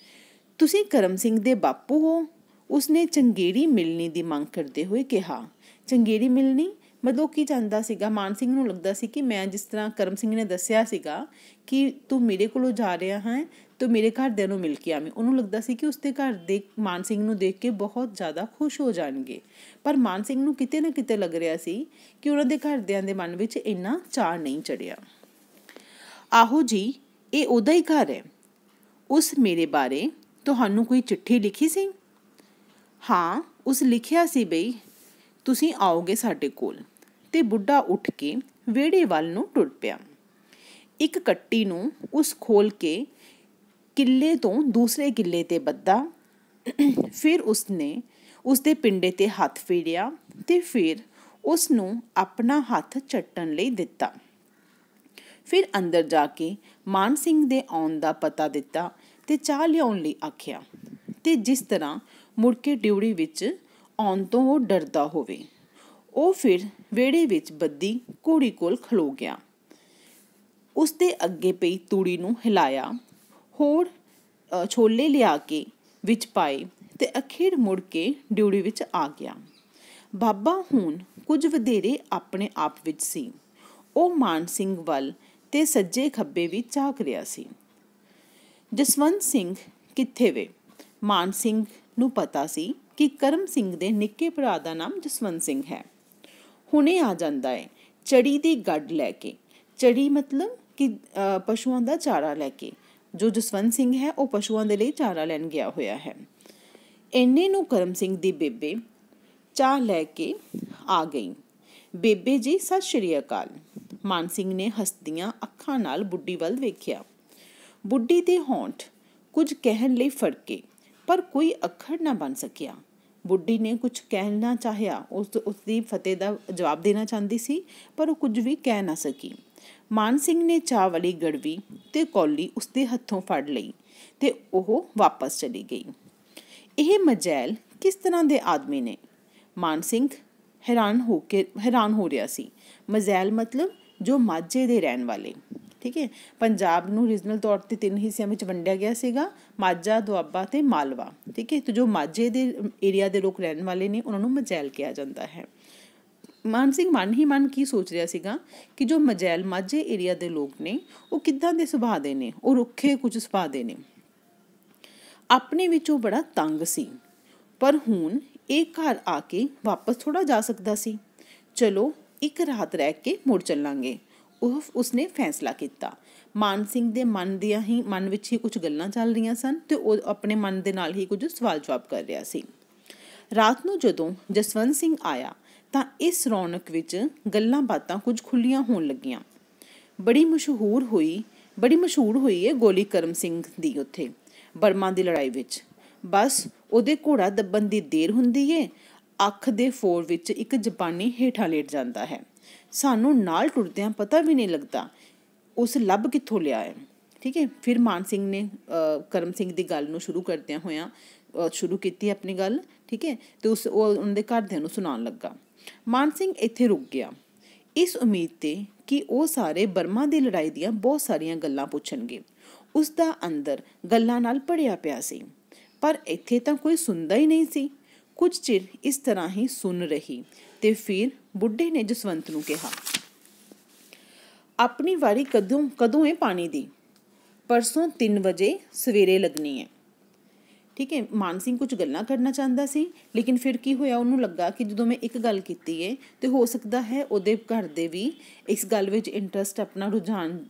ਤੁਸੀਂ ਕਰਮ ਸਿੰਘ ਦੇ ਬਾਪੂ ਹੋ? ਉਸਨੇ ਚੰਗੇਰੀ ਮਿਲਣੀ ਦੀ ਮੰਗ ਕਰਦੇ ਹੋਏ ਕਿਹਾ। ਚੰਗੇਰੀ ਮਿਲਣੀ ਮਤਲਬ ਕੀ ਚਾਹੁੰਦਾ ਸੀਗਾ? ਮਾਨ ਸਿੰਘ ਨੂੰ ਲੱਗਦਾ ਸੀ ਕਿ ਮੈਂ ਜਿਸ ਤਰ੍ਹਾਂ ਕਰਮ ਸਿੰਘ ਨੇ ਦੱਸਿਆ ਸੀਗਾ ਕਿ ਤੂੰ ਮੇਰੇ ਕੋਲੋਂ ਜਾ ਰਿਹਾ ਹੈ, ਤੂੰ ਮੇਰੇ ਘਰਦਿਆਂ ਨੂੰ ਮਿਲ ਕੇ ਆਵੇਂ, ਉਹਨੂੰ ਲੱਗਦਾ ਸੀ ਕਿ ਉਸਦੇ ਘਰ ਦੇ ਮਾਨ ਸਿੰਘ ਨੂੰ ਦੇਖ ਕੇ ਬਹੁਤ ਜ਼ਿਆਦਾ ਖੁਸ਼ ਹੋ ਜਾਣਗੇ। ਪਰ ਮਾਨ ਸਿੰਘ ਨੂੰ ਕਿਤੇ ਨਾ ਕਿਤੇ ਲੱਗ ਰਿਹਾ ਸੀ ਕਿ ਉਹਨਾਂ ਦੇ ਘਰਦਿਆਂ ਦੇ ਮਨ ਵਿੱਚ ਇੰਨਾ ਚਾਅ ਨਹੀਂ ਚੜਿਆ। ਆਹੋ ਜੀ, ਇਹ ਉਹਦਾ ਹੀ ਘਰ ਹੈ। ਉਸ ਮੇਰੇ ਬਾਰੇ ਤੁਹਾਨੂੰ ਕੋਈ ਚਿੱਠੀ ਲਿਖੀ ਸੀ? ਹਾਂ, ਉਸ ਲਿਖਿਆ ਸੀ ਬਈ ਤੁਸੀਂ ਆਓਗੇ ਸਾਡੇ ਕੋਲ। ਤੇ ਬੁੱਢਾ ਉੱਠ ਕੇ ਵਿਹੜੇ ਵੱਲ ਨੂੰ ਟੁਰ ਪਿਆ। ਇੱਕ ਕੱਟੀ ਨੂੰ ਉਸ ਖੋਲ ਕੇ ਕਿੱਲੇ ਤੋਂ ਦੂਸਰੇ ਕਿੱਲੇ ਤੇ ਬੱਧਾ। ਫਿਰ ਉਸਨੇ ਉਸਦੇ ਪਿੰਡੇ ਤੇ ਹੱਥ ਫੇਰਿਆ ਤੇ ਫਿਰ ਉਸ ਨੂੰ ਆਪਣਾ ਹੱਥ ਚੱਟਣ ਲਈ ਦਿੱਤਾ। ਫਿਰ ਅੰਦਰ ਜਾ ਕੇ ਮਾਨ ਸਿੰਘ ਦੇ ਆਉਣ ਦਾ ਪਤਾ ਦਿੱਤਾ ਤੇ ਚਾਹ ਲਿਆਉਣ ਲਈ ਆਖਿਆ। ਤੇ ਜਿਸ ਤਰ੍ਹਾਂ ਮੁੜ ਕੇ ਡਿਊੜੀ ਵਿੱਚ ਆਉਣ ਤੋਂ ਉਹ ਡਰਦਾ ਹੋਵੇ, ਉਹ ਫਿਰ ਵਿਹੜੇ ਵਿੱਚ ਬੱਧੀ ਘੋੜੀ ਕੋਲ ਖਲੋ ਗਿਆ। ਉਸਦੇ ਅੱਗੇ ਪਈ ਤੂੜੀ ਨੂੰ ਹਿਲਾਇਆ, ਹੋਰ ਛੋਲੇ ਲਿਆ ਕੇ ਵਿੱਚ ਪਾਏ ਤੇ ਅਖੀਰ ਮੁੜ ਕੇ ਡਿਊੜੀ ਵਿੱਚ ਆ ਗਿਆ। ਬਾਬਾ ਹੁਣ ਕੁਝ ਵਧੇਰੇ ਆਪਣੇ ਆਪ ਵਿੱਚ ਸੀ। ਉਹ ਮਾਨ ਸਿੰਘ ਵੱਲ ਤੇ ਸੱਜੇ ਖੱਬੇ ਵੀ ਝਾਕ ਰਿਹਾ ਸੀ। ਜਸਵੰਤ ਸਿੰਘ ਕਿੱਥੇ ਵੇ? ਮਾਨ ਸਿੰਘ ਨੂੰ ਪਤਾ ਸੀ ਕਿ ਕਰਮ ਸਿੰਘ ਦੇ ਨਿੱਕੇ ਭਰਾ ਦਾ ਨਾਮ ਜਸਵੰਤ ਸਿੰਘ ਹੈ। ਹੁਣੇ ਆ ਜਾਂਦਾ ਹੈ, ਚੜੀ ਦੀ ਗੱਡ ਲੈ ਕੇ। ਚੜੀ ਮਤਲਬ ਕਿ ਪਸ਼ੂਆਂ ਦਾ ਚਾਰਾ ਲੈ ਕੇ। ਜੋ ਜਸਵੰਤ ਸਿੰਘ ਹੈ ਉਹ ਪਸ਼ੂਆਂ ਦੇ ਲਈ ਚਾਰਾ ਲੈਣ ਗਿਆ ਹੋਇਆ ਹੈ। ਇੰਨੇ ਨੂੰ ਕਰਮ ਸਿੰਘ ਦੀ ਬੇਬੇ ਚਾਹ ਲੈ ਕੇ ਆ ਗਈ। ਬੇਬੇ ਜੀ, ਸਤਿ ਸ਼੍ਰੀ ਅਕਾਲ। ਮਾਨ ਸਿੰਘ ਨੇ ਹੱਸਦੀਆਂ ਅੱਖਾਂ ਨਾਲ ਬੁੱਢੀ ਵੱਲ ਵੇਖਿਆ। ਬੁੱਢੀ ਦੇ ਹੋਂਠ ਕੁਝ ਕਹਿਣ ਲਈ ਫੜਕੇ, ਪਰ ਕੋਈ ਅੱਖਰ ਨਾ ਬਣ ਸਕਿਆ। ਬੁੱਢੀ ਨੇ ਕੁਝ ਕਹਿਣਾ ਚਾਹਿਆ, ਉਸਦੀ ਫਤਿਹ ਦਾ ਜਵਾਬ ਦੇਣਾ ਚਾਹੁੰਦੀ ਸੀ, ਪਰ ਉਹ ਕੁਝ ਵੀ ਕਹਿ ਨਾ ਸਕੀ। ਮਾਨ ਸਿੰਘ ਨੇ ਚਾਹ ਵਾਲੀ ਗੜਵੀ ਤੇ ਕੌਲੀ ਉਸਦੇ ਹੱਥੋਂ ਫੜ ਲਈ ਤੇ ਉਹ ਵਾਪਸ ਚਲੀ ਗਈ। ਇਹ ਮਜੈਲ ਕਿਸ ਤਰ੍ਹਾਂ ਦੇ ਆਦਮੀ ਨੇ? ਮਾਨ ਸਿੰਘ ਹੈਰਾਨ ਹੋ ਰਿਹਾ ਸੀ। ਮਜੈਲ ਮਤਲਬ ਜੋ ਮਾਝੇ ਦੇ ਰਹਿਣ ਵਾਲੇ। ਠੀਕ ਹੈ, ਪੰਜਾਬ ਨੂੰ ਰੀਜਨਲ ਤੌਰ 'ਤੇ 3 ਹਿੱਸਿਆਂ ਵਿੱਚ ਵੰਡਿਆ ਗਿਆ ਸੀਗਾ, ਮਾਝਾ, ਦੁਆਬਾ ਤੇ ਮਾਲਵਾ। ਠੀਕ ਹੈ, ਤੇ ਜੋ ਮਾਝੇ ਦੇ ਏਰੀਆ ਦੇ ਲੋਕ ਰਹਿਣ ਵਾਲੇ ਨੇ ਉਹਨਾਂ ਨੂੰ ਮਜੈਲ ਕਿਹਾ ਜਾਂਦਾ ਹੈ। ਮਾਨ ਸਿੰਘ ਮਨ ਹੀ ਮਨ ਕੀ ਸੋਚ ਰਿਹਾ ਸੀਗਾ ਕਿ ਜੋ ਮਜੈਲ ਮਾਝੇ ਏਰੀਆ ਦੇ ਲੋਕ ਨੇ ਉਹ ਕਿੱਦਾਂ ਦੇ ਸੁਭਾਅ ਦੇ ਨੇ? ਉਹ ਰੁੱਖੇ ਕੁਝ ਸੁਭਾਅ ਦੇ ਨੇ। ਆਪਣੇ ਵਿੱਚ ਉਹ ਬੜਾ ਤੰਗ ਸੀ, ਪਰ ਹੁਣ ਇਹ ਘਰ ਆ ਕੇ ਵਾਪਸ ਥੋੜ੍ਹਾ ਜਾ ਸਕਦਾ ਸੀ। ਚਲੋ ਇੱਕ ਰਾਤ ਰਹਿ ਕੇ ਮੁੜ ਚੱਲਾਂਗੇ, ਉਸਨੇ ਫੈਸਲਾ ਕੀਤਾ। ਮਾਨ ਸਿੰਘ ਦੇ ਮਨ ਵਿੱਚ ਹੀ ਕੁਝ ਗੱਲਾਂ ਚੱਲ ਰਹੀਆਂ ਸਨ ਤੇ ਉਹ ਆਪਣੇ ਮਨ ਦੇ ਨਾਲ ਹੀ ਕੁਝ ਸਵਾਲ ਜਵਾਬ ਕਰ ਰਿਹਾ ਸੀ। ਰਾਤ ਨੂੰ ਜਦੋਂ ਜਸਵੰਤ ਸਿੰਘ ਆਇਆ ਤਾਂ ਇਸ ਰੌਣਕ ਵਿੱਚ ਗੱਲਾਂ ਬਾਤਾਂ ਕੁਝ ਖੁੱਲ੍ਹੀਆਂ ਹੋਣ ਲੱਗੀਆਂ। ਬੜੀ ਮਸ਼ਹੂਰ ਹੋਈ बड़ी मशहूर हुई है गोली करम सिंह दी उत्थे बर्मा ਦੀ ਲੜਾਈ ਵਿੱਚ। ਬਸ ਉਹਦੇ ਘੋੜਾ ਦੱਬਣ ਦੀ ਦੇਰ ਹੁੰਦੀ ਏ, ਅੱਖ ਦੇ ਫੋਰ ਵਿੱਚ ਇੱਕ ਜਾਪਾਨੀ ਹੇਠਾਂ ਲੇਟ ਜਾਂਦਾ ਹੈ। ਸਾਨੂੰ ਨਾਲ ਟੁਰਦਿਆਂ ਪਤਾ ਵੀ ਨਹੀਂ ਲੱਗਦਾ ਉਸ ਲੱਭ ਕਿੱਥੋਂ ਲਿਆ ਹੈ। ਠੀਕ ਹੈ, ਫਿਰ ਮਾਨ ਸਿੰਘ ਨੇ ਕਰਮ ਸਿੰਘ ਦੀ ਗੱਲ ਨੂੰ ਸ਼ੁਰੂ ਕਰਦਿਆਂ ਹੋਇਆਂ ਸ਼ੁਰੂ ਕੀਤੀ ਆਪਣੀ ਗੱਲ। ਠੀਕ ਹੈ, ਅਤੇ ਉਹ ਉਹਨਾਂ ਦੇ ਘਰਦਿਆਂ ਨੂੰ ਸੁਣਾਉਣ ਲੱਗਾ। ਮਾਨ ਸਿੰਘ ਇੱਥੇ ਰੁਕ ਗਿਆ, ਇਸ ਉਮੀਦ 'ਤੇ ਕਿ ਉਹ ਸਾਰੇ ਬਰਮਾ ਦੀ ਲੜਾਈ ਦੀਆਂ ਬਹੁਤ ਸਾਰੀਆਂ ਗੱਲਾਂ ਪੁੱਛਣਗੇ। ਉਸ ਦਾ ਅੰਦਰ ਗੱਲਾਂ ਨਾਲ ਭਰਿਆ ਪਿਆ ਸੀ, ਪਰ ਇੱਥੇ ਤਾਂ ਕੋਈ ਸੁਣਦਾ ਹੀ ਨਹੀਂ ਸੀ। ਕੁਝ ਚਿਰ ਇਸ ਤਰ੍ਹਾਂ ਹੀ ਸੁਣ ਰਹੀ ਤੇ ਫਿਰ ਬੁੱਢੇ ਨੇ ਜਸਵੰਤ ਨੂੰ ਕਿਹਾ, ਆਪਣੀ ਵਾਰੀ ਕਦੋਂ ਹੈ ਪਾਣੀ ਦੀ? ਪਰਸੋਂ 3 ਵਜੇ ਸਵੇਰੇ ਲੱਗਣੀ ਹੈ। ਠੀਕ ਹੈ, ਮਾਨ ਸਿੰਘ ਕੁਝ ਗੱਲਾਂ ਕਰਨਾ ਚਾਹੁੰਦਾ ਸੀ, ਲੇਕਿਨ ਫਿਰ ਕੀ ਹੋਇਆ, ਉਹਨੂੰ ਲੱਗਾ ਕਿ ਜਦੋਂ ਮੈਂ ਇੱਕ ਗੱਲ ਕੀਤੀ ਹੈ ਤਾਂ ਹੋ ਸਕਦਾ ਹੈ ਉਹਦੇ ਘਰ ਦੇ ਵੀ ਇਸ ਗੱਲ ਵਿੱਚ ਇੰਟਰਸਟ ਆਪਣਾ ਰੁਝਾਨ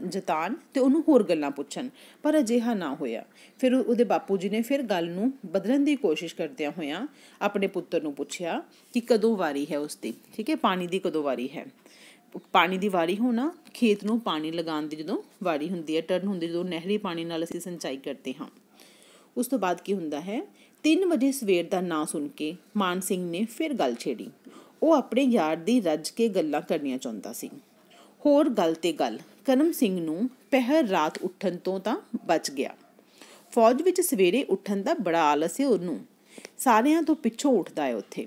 ਜਤਾਉਣ ਅਤੇ ਉਹਨੂੰ ਹੋਰ ਗੱਲਾਂ ਪੁੱਛਣ, ਪਰ ਅਜਿਹਾ ਨਾ ਹੋਇਆ। ਫਿਰ ਉਹਦੇ ਬਾਪੂ ਜੀ ਨੇ ਫਿਰ ਗੱਲ ਨੂੰ ਬਦਲਣ ਦੀ ਕੋਸ਼ਿਸ਼ ਕਰਦਿਆਂ ਹੋਇਆਂ ਆਪਣੇ ਪੁੱਤਰ ਨੂੰ ਪੁੱਛਿਆ ਕਿ ਕਦੋਂ ਵਾਰੀ ਹੈ ਉਸਦੀ। ਠੀਕ ਹੈ, ਪਾਣੀ ਦੀ ਕਦੋਂ ਵਾਰੀ ਹੈ? ਪਾਣੀ ਦੀ ਵਾਰੀ ਹੋਣਾ, ਖੇਤ ਨੂੰ ਪਾਣੀ ਲਗਾਉਣ ਦੀ ਜਦੋਂ ਵਾਰੀ ਹੁੰਦੀ ਹੈ, ਟਰਨ ਹੁੰਦੀ, ਜਦੋਂ ਨਹਿਰੀ ਪਾਣੀ ਨਾਲ ਅਸੀਂ ਸਿੰਚਾਈ ਕਰਦੇ ਹਾਂ। ਉਸ ਤੋਂ ਬਾਅਦ ਕੀ ਹੁੰਦਾ ਹੈ, 3 ਵਜੇ ਸਵੇਰ ਦਾ ਨਾਂ ਸੁਣ ਕੇ ਮਾਨ ਸਿੰਘ ਨੇ ਫਿਰ ਗੱਲ ਛੇੜੀ। ਉਹ ਆਪਣੇ ਯਾਰ ਦੀ ਰੱਜ ਕੇ ਗੱਲਾਂ ਕਰਨੀਆਂ ਚਾਹੁੰਦਾ ਸੀ। ਹੋਰ ਗੱਲ ਤੇ ਗੱਲ ਕਰਮ ਸਿੰਘ ਨੂੰ ਪਹਿਰ ਰਾਤ ਉੱਠਣ ਤੋਂ ਤਾਂ ਬਚ ਗਿਆ। ਫੌਜ ਵਿੱਚ ਸਵੇਰੇ ਉੱਠਣ ਦਾ ਬੜਾ ਆਲਸ ਹੈ ਉਹਨੂੰ, ਸਾਰਿਆਂ ਤੋਂ ਪਿੱਛੋਂ ਉੱਠਦਾ ਹੈ ਉੱਥੇ।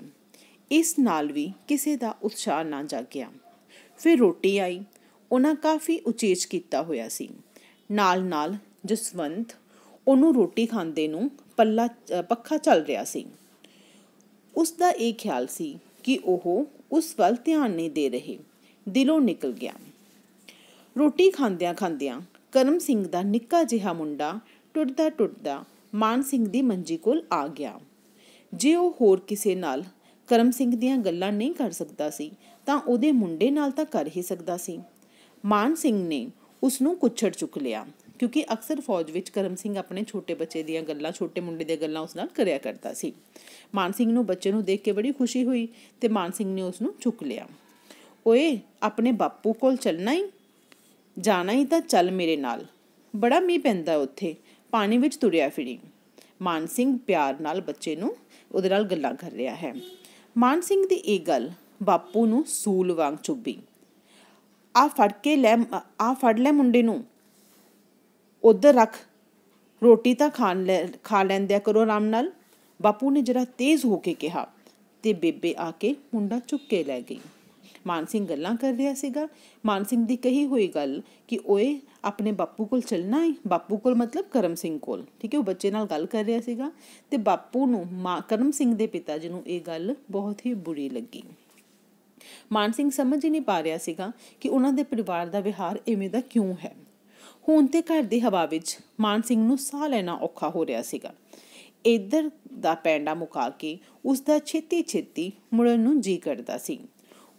ਇਸ ਨਾਲ ਵੀ ਕਿਸੇ ਦਾ ਉਤਸ਼ਾਹ ਨਾ ਜਾਗਿਆ। ਫਿਰ ਰੋਟੀ ਆਈ, ਉਹਨਾਂ ਕਾਫੀ ਉਚੇਚ ਕੀਤਾ ਹੋਇਆ ਸੀ। ਨਾਲ ਨਾਲ ਜਸਵੰਤ ਉਹਨੂੰ ਰੋਟੀ ਖਾਂਦੇ ਨੂੰ ਪੱਖਾ ਚੱਲ ਰਿਹਾ ਸੀ। ਉਸ ਦਾ ਇਹ ਖਿਆਲ ਸੀ ਕਿ ਉਹ ਉਸ ਵੱਲ ਧਿਆਨ ਨਹੀਂ ਦੇ ਰਹੇ, ਦਿਲੋਂ ਨਿਕਲ ਗਿਆ। ਰੋਟੀ ਖਾਂਦਿਆਂ ਖਾਂਦਿਆਂ ਕਰਮ ਸਿੰਘ ਦਾ ਨਿੱਕਾ ਜਿਹਾ ਮੁੰਡਾ ਟੁੱਟਦਾ ਟੁੱਟਦਾ ਮਾਨ ਸਿੰਘ ਦੀ ਮੰਜੀ ਕੋਲ ਆ ਗਿਆ। ਜੇ ਉਹ ਹੋਰ ਕਿਸੇ ਨਾਲ ਕਰਮ ਸਿੰਘ ਦੀਆਂ ਗੱਲਾਂ ਨਹੀਂ ਕਰ ਸਕਦਾ ਸੀ ਤਾਂ ਉਹਦੇ ਮੁੰਡੇ ਨਾਲ ਤਾਂ ਕਰ ਹੀ ਸਕਦਾ ਸੀ। ਮਾਨ ਸਿੰਘ ਨੇ ਉਸ ਨੂੰ ਕੁੱਛੜ ਚੁੱਕ ਲਿਆ, ਕਿਉਂਕਿ ਅਕਸਰ ਫੌਜ ਵਿੱਚ ਕਰਮ ਸਿੰਘ ਆਪਣੇ ਛੋਟੇ ਬੱਚੇ ਦੀਆਂ ਗੱਲਾਂ, ਛੋਟੇ ਮੁੰਡੇ ਦੀਆਂ ਗੱਲਾਂ ਉਸ ਨਾਲ ਕਰਿਆ ਕਰਦਾ ਸੀ। ਮਾਨ ਸਿੰਘ ਨੂੰ ਬੱਚੇ ਨੂੰ ਦੇਖ ਕੇ ਬੜੀ ਖੁਸ਼ੀ ਹੋਈ ਅਤੇ ਮਾਨ ਸਿੰਘ ਨੇ ਉਸ ਨੂੰ ਚੁੱਕ ਲਿਆ। ਓਏ, ਆਪਣੇ ਬਾਪੂ ਕੋਲ ਚੱਲਣਾ ਹੀ? ਜਾਣਾ ਹੀ ਤਾਂ ਚੱਲ ਮੇਰੇ ਨਾਲ, ਬੜਾ ਮੀਂਹ ਪੈਂਦਾ ਉੱਥੇ, ਪਾਣੀ ਵਿੱਚ ਤੁਰਿਆ ਫਿਰੀ। ਮਾਨ ਸਿੰਘ ਪਿਆਰ ਨਾਲ ਬੱਚੇ ਨੂੰ ਉਹਦੇ ਨਾਲ ਗੱਲਾਂ ਕਰ ਰਿਹਾ ਹੈ। ਮਾਨ ਸਿੰਘ ਦੀ ਇਹ ਗੱਲ ਬਾਪੂ ਨੂੰ ਸੂਲ ਵਾਂਗ ਚੁੱਭੀ। ਆ ਫੜ ਲੈ ਮੁੰਡੇ ਨੂੰ, ਉੱਧਰ ਰੱਖ, ਰੋਟੀ ਤਾਂ ਖਾ ਲੈਂਦਿਆ ਕਰੋ ਆਰਾਮ ਨਾਲ, ਬਾਪੂ ਨੇ ਜਰਾ ਤੇਜ਼ ਹੋ ਕੇ ਕਿਹਾ ਤੇ ਬੇਬੇ ਆ ਕੇ ਮੁੰਡਾ ਚੁੱਕ ਕੇ ਲੈ ਗਈ। ਮਾਨ ਸਿੰਘ ਗੱਲਾਂ ਕਰ ਰਿਹਾ ਸੀਗਾ। ਮਾਨ ਸਿੰਘ ਦੀ ਕਹੀ ਹੋਈ ਗੱਲ ਕਿ ਓਏ, ਆਪਣੇ ਬਾਪੂ ਕੋਲ ਚੱਲਣਾ ਹੈ, ਬਾਪੂ ਕੋਲ ਮਤਲਬ ਕਰਮ ਸਿੰਘ ਕੋਲ। ਠੀਕ ਹੈ, ਉਹ ਬੱਚੇ ਨਾਲ ਗੱਲ ਕਰ ਰਿਹਾ ਸੀਗਾ ਅਤੇ ਬਾਪੂ ਨੂੰ ਕਰਮ ਸਿੰਘ ਦੇ ਪਿਤਾ ਜੀ ਨੂੰ ਇਹ ਗੱਲ ਬਹੁਤ ਹੀ ਬੁਰੀ ਲੱਗੀ। ਮਾਨ ਸਿੰਘ ਸਮਝ ਹੀ ਨਹੀਂ ਪਾ ਰਿਹਾ ਸੀਗਾ ਕਿ ਉਹਨਾਂ ਦੇ ਪਰਿਵਾਰ ਦਾ ਵਿਹਾਰ ਇਵੇਂ ਦਾ ਕਿਉਂ ਹੈ। ਹੁਣ ਤੇ ਘਰ ਦੀ ਹਵਾ ਵਿੱਚ ਮਾਨ ਸਿੰਘ ਨੂੰ ਸਾਹ ਲੈਣਾ ਔਖਾ ਹੋ ਰਿਹਾ ਸੀਗਾ। ਇੱਧਰ ਦਾ ਪੈਂਡਾ ਮੁਕਾ ਕੇ ਉਸ ਦਾ ਛੇਤੀ ਛੇਤੀ ਮੁੜਨ ਨੂੰ ਜੀ ਕਰਦਾ ਸੀ।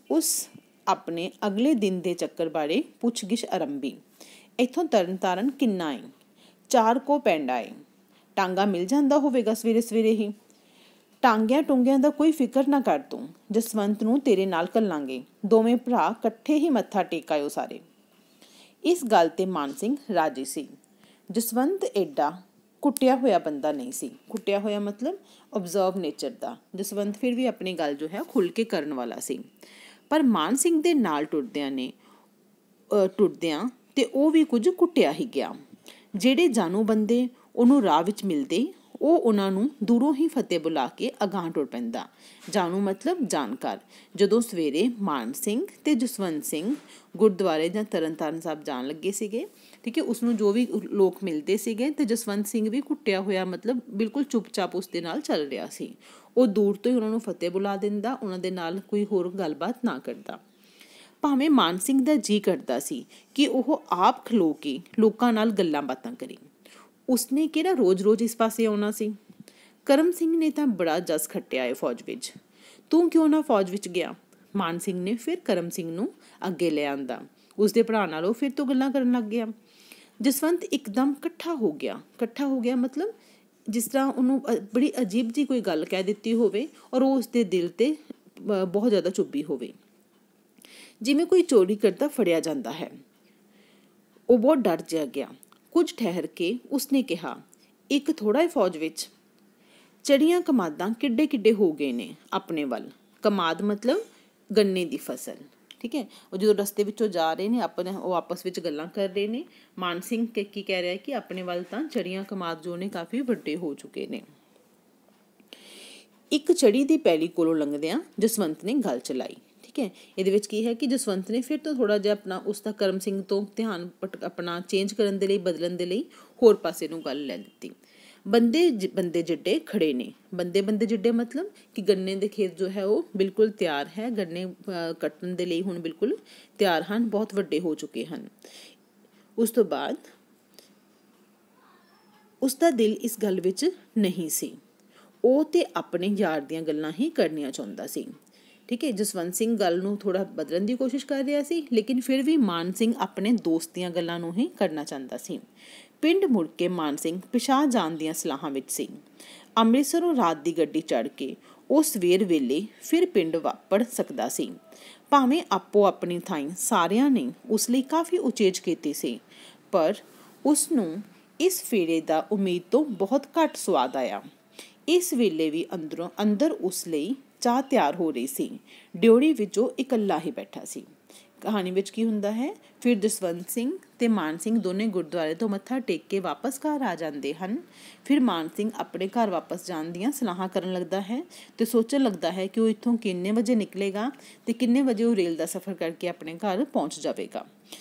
ਉਸ ਆਪਣੇ ਅਗਲੇ ਦਿਨ ਦੇ ਚੱਕਰ ਬਾਰੇ ਪੁੱਛਗਿਛ ਆਰੰਭੀ। ਇੱਥੋਂ ਤਰਨ ਤਾਰਨ ਕਿੰਨਾ ਏ? 4 ਕੋ ਪੈਂਡਾ ਏ। ਟਾਂਗਾ ਮਿਲ ਜਾਂਦਾ ਹੋਵੇਗਾ ਸਵੇਰੇ ਸਵੇਰੇ ਹੀ। ਟਾਂਗਿਆਂ ਟੁੰਗਿਆਂ ਦਾ ਕੋਈ ਫਿਕਰ ਨਾ ਕਰ ਤੂੰ, ਜਸਵੰਤ ਨੂੰ ਤੇਰੇ ਨਾਲ ਘੱਲਾਂਗੇ, ਦੋਵੇਂ ਭਰਾ ਇਕੱਠੇ ਹੀ ਮੱਥਾ ਟੇਕਾਇਓ ਸਾਰੇ। ਇਸ ਗੱਲ 'ਤੇ ਮਾਨ ਸਿੰਘ ਰਾਜੀ ਸੀ। ਜਸਵੰਤ ਐਡਾ ਕੁੱਟਿਆ ਹੋਇਆ ਬੰਦਾ ਨਹੀਂ ਸੀ। ਕੁੱਟਿਆ ਹੋਇਆ ਮਤਲਬ ਓਬਜ਼ਰਵ ਨੇਚਰ ਦਾ। ਜਸਵੰਤ ਫਿਰ ਵੀ ਆਪਣੀ ਗੱਲ ਜੋ ਹੈ ਖੁੱਲ੍ਹ ਕੇ ਕਰਨ ਵਾਲਾ ਸੀ। ਪਰ ਮਾਨ ਸਿੰਘ ਦੇ ਨਾਲ ਟੁਰਦਿਆਂ ਤੇ ਉਹ ਵੀ ਕੁਝ ਕੁੱਟਿਆ ਹੀ ਗਿਆ। ਜਿਹੜੇ ਜਾਣੂ ਬੰਦੇ ਉਹਨੂੰ ਰਾਹ ਵਿੱਚ ਮਿਲਦੇ, ਉਹ ਉਹਨਾਂ ਨੂੰ ਦੂਰੋਂ ਹੀ ਫਤਿਹ ਬੁਲਾ ਕੇ ਅਗਾਂਹ ਟੁਰ ਪੈਂਦਾ। ਜਾਣੂ ਮਤਲਬ ਜਾਣਕਾਰ। ਜਦੋਂ ਸਵੇਰੇ ਮਾਨ ਸਿੰਘ ਅਤੇ ਜਸਵੰਤ ਸਿੰਘ ਗੁਰਦੁਆਰੇ ਜਾਂ ਤਰਨ ਤਾਰਨ ਸਾਹਿਬ ਜਾਣ ਲੱਗੇ ਸੀਗੇ, ਠੀਕ ਹੈ, ਉਸਨੂੰ ਜੋ ਵੀ ਲੋਕ ਮਿਲਦੇ ਸੀਗੇ ਅਤੇ ਜਸਵੰਤ ਸਿੰਘ ਵੀ ਕੁੱਟਿਆ ਹੋਇਆ ਮਤਲਬ ਬਿਲਕੁਲ ਚੁੱਪ-ਚਾਪ ਉਸ ਦੇ ਨਾਲ ਚੱਲ ਰਿਹਾ ਸੀ। ਉਹ ਦੂਰ ਤੋਂ ਹੀ ਉਹਨਾਂ ਨੂੰ ਫਤਿਹ ਬੁਲਾ ਦਿੰਦਾ, ਉਹਨਾਂ ਦੇ ਨਾਲ ਕੋਈ ਹੋਰ ਗੱਲਬਾਤ ਨਾ ਕਰਦਾ। ਭਾਵੇਂ ਮਾਨ ਸਿੰਘ ਦਾ ਜੀਅ ਕਰਦਾ ਸੀ ਕਿ ਉਹ ਆਪ ਖਲੋ ਕੇ ਲੋਕਾਂ ਨਾਲ ਗੱਲਾਂ ਬਾਤਾਂ ਕਰੇ। ਉਸਨੇ ਕਿਹੜਾ ਰੋਜ਼-ਰੋਜ਼ ਇਸ ਪਾਸੇ ਆਉਣਾ ਸੀ। ਕਰਮ ਸਿੰਘ ਨੇ ਤਾਂ ਬੜਾ ਜਸ ਖੱਟਿਆ ਹੈ ਫੌਜ ਵਿੱਚ। ਤੂੰ ਕਿਉਂ ਨਾ ਫੌਜ ਵਿੱਚ ਗਿਆ? ਮਾਨ ਸਿੰਘ ਨੇ ਫਿਰ ਕਰਮ ਸਿੰਘ ਨੂੰ ਅੱਗੇ ਲੈ ਆਂਦਾ। ਉਸਦੇ ਭਰਾ ਨਾਲ ਉਹ ਫਿਰ ਤੋਂ ਗੱਲਾਂ ਕਰਨ ਲੱਗ ਗਿਆ। ਜਸਵੰਤ ਇੱਕਦਮ ਇਕੱਠਾ ਹੋ ਗਿਆ ਮਤਲਬ ਜਿਸ ਤਰ੍ਹਾਂ ਉਹਨੂੰ ਬੜੀ ਅਜੀਬ ਜਿਹੀ ਕੋਈ ਗੱਲ ਕਹਿ ਦਿੱਤੀ ਹੋਵੇ ਔਰ ਉਹ ਉਸਦੇ ਦਿਲ 'ਤੇ ਬਹੁਤ ਜ਼ਿਆਦਾ ਚੁੱਭੀ ਹੋਵੇ। ਜਿਵੇਂ ਕੋਈ ਚੋਰੀ ਕਰਦਾ ਫੜਿਆ ਜਾਂਦਾ ਹੈ। ਉਹ ਬਹੁਤ ਡਰ ਜਿਹਾ ਗਿਆ। ਕੁਝ ਠਹਿਰ ਕੇ ਉਸਨੇ ਕਿਹਾ, ਇੱਕ ਥੋੜ੍ਹਾ ਹੀ ਫੌਜ ਵਿੱਚ। ਚੜੀਆਂ ਕਮਾਦਾਂ ਕਿੱਡੇ ਕਿੱਡੇ ਹੋ ਗਏ ਨੇ ਆਪਣੇ ਵੱਲ। ਕਮਾਦ ਮਤਲਬ ਗੰਨੇ ਦੀ ਫਸਲ। ਠੀਕ ਹੈ, ਉਹ ਜਦੋਂ ਰਸਤੇ ਵਿੱਚੋਂ ਜਾ ਰਹੇ ਨੇ ਉਹ ਆਪਸ ਵਿੱਚ ਗੱਲਾਂ ਕਰ ਰਹੇ ਨੇ। ਮਾਨ ਸਿੰਘ ਕੀ ਕਹਿ ਰਿਹਾ ਕਿ ਆਪਣੇ ਵੱਲ ਤਾਂ ਚੜੀਆਂ ਕਮਾਦ ਜੋ ਨੇ ਕਾਫੀ ਵੱਡੇ ਹੋ ਚੁੱਕੇ ਨੇ। ਇੱਕ ਚੜੀ ਦੀ ਪੈਲੀ ਕੋਲੋਂ ਲੰਘਦਿਆਂ ਜਸਵੰਤ ਨੇ ਗੱਲ ਚਲਾਈ। ਠੀਕ ਹੈ, ਇਹਦੇ ਵਿੱਚ ਕੀ ਹੈ ਕਿ ਜਸਵੰਤ ਨੇ ਫਿਰ ਤੋਂ ਥੋੜ੍ਹਾ ਜਿਹਾ ਆਪਣਾ ਉਸਦਾ ਕਰਮ ਸਿੰਘ ਤੋਂ ਧਿਆਨ ਆਪਣਾ ਚੇਂਜ ਕਰਨ ਦੇ ਲਈ, ਬਦਲਣ ਦੇ ਲਈ ਹੋਰ ਪਾਸੇ ਨੂੰ ਗੱਲ ਲੈ ਦਿੱਤੀ। ਬੰਦੇ ਜਿੱਡੇ ਖੜੇ ਨੇ। ਬੰਦੇ ਜਿੱਡੇ ਮਤਲਬ ਕਿ ਗੰਨੇ ਦੇ ਖੇਤ ਜੋ ਹੈ ਉਹ ਬਿਲਕੁਲ ਤਿਆਰ ਹੈ, ਗੰਨੇ ਕੱਟਣ ਦੇ ਲਈ ਹੁਣ ਬਿਲਕੁਲ ਤਿਆਰ ਹਨ, ਬਹੁਤ ਵੱਡੇ ਹੋ ਚੁੱਕੇ ਹਨ। ਉਸ ਤੋਂ ਬਾਅਦ ਉਸਦਾ ਦਿਲ ਇਸ ਗੱਲ ਵਿੱਚ ਨਹੀਂ ਸੀ। ਉਹ ਤੇ ਆਪਣੇ ਯਾਰ ਦੀਆਂ ਗੱਲਾਂ ਹੀ ਕਰਨੀਆਂ ਚਾਹੁੰਦਾ ਸੀ। ਠੀਕ ਹੈ, ਜਸਵੰਤ ਸਿੰਘ ਗੱਲ ਨੂੰ ਥੋੜ੍ਹਾ ਬਦਲਣ ਦੀ ਕੋਸ਼ਿਸ਼ ਕਰ ਰਿਹਾ ਸੀ, ਲੇਕਿਨ ਫਿਰ ਵੀ ਮਾਨ ਸਿੰਘ ਆਪਣੇ ਦੋਸਤ ਦੀਆਂ ਗੱਲਾਂ ਨੂੰ ਹੀ ਕਰਨਾ ਚਾਹੁੰਦਾ ਸੀ। ਪਿੰਡ ਮੁੜ ਕੇ ਮਾਨ ਸਿੰਘ ਪਿਸ਼ਾਹ ਜਾਣ ਦੀਆਂ ਸਲਾਹਾਂ ਵਿੱਚ ਸੀ। ਅੰਮ੍ਰਿਤਸਰੋਂ ਰਾਤ ਦੀ ਗੱਡੀ ਚੜ੍ਹ ਕੇ ਉਹ ਸਵੇਰ ਵੇਲੇ ਫਿਰ ਪਿੰਡ ਵਾਪਰ ਸਕਦਾ ਸੀ। ਭਾਵੇਂ ਆਪੋ ਆਪਣੀ ਥਾਈਂ ਸਾਰਿਆਂ ਨੇ ਉਸ ਲਈ ਕਾਫੀ ਉਚੇਚ ਕੀਤੀ ਸੀ, ਪਰ ਉਸ ਨੂੰ ਇਸ ਫੇਰੇ ਦਾ ਉਮੀਦ ਤੋਂ ਬਹੁਤ ਘੱਟ ਸਵਾਦ ਆਇਆ। ਇਸ ਵੇਲੇ ਵੀ ਅੰਦਰੋਂ ਅੰਦਰ ਉਸ ਲਈ ਚਾਹ ਤਿਆਰ ਹੋ ਰਹੀ ਸੀ। ਡਿਓੜੀ ਵਿੱਚ ਉਹ ਇਕੱਲਾ ਹੀ ਬੈਠਾ ਸੀ। ਕਹਾਣੀ ਵਿੱਚ ਕੀ ਹੁੰਦਾ ਹੈ, ਫਿਰ ਜਸਵੰਤ ਸਿੰਘ ਤੇ ਮਾਨ ਸਿੰਘ ਦੋਨੇ ਗੁਰਦੁਆਰੇ ਤੋਂ ਮੱਥਾ ਟੇਕ ਕੇ ਵਾਪਸ ਘਰ ਆ ਜਾਂਦੇ ਹਨ। ਫਿਰ ਮਾਨ ਸਿੰਘ ਆਪਣੇ ਘਰ ਵਾਪਸ ਜਾਣ ਦੀਆਂ ਸਲਾਹਾਂ ਕਰਨ ਲੱਗਦਾ ਹੈ ਤੇ ਸੋਚਣ ਲੱਗਦਾ ਹੈ ਕਿ ਉਹ ਇੱਥੋਂ ਕਿੰਨੇ ਵਜੇ ਨਿਕਲੇਗਾ ਤੇ ਕਿੰਨੇ ਵਜੇ ਉਹ ਰੇਲ ਦਾ ਸਫ਼ਰ ਕਰਕੇ ਆਪਣੇ ਘਰ ਪਹੁੰਚ ਜਾਵੇਗਾ।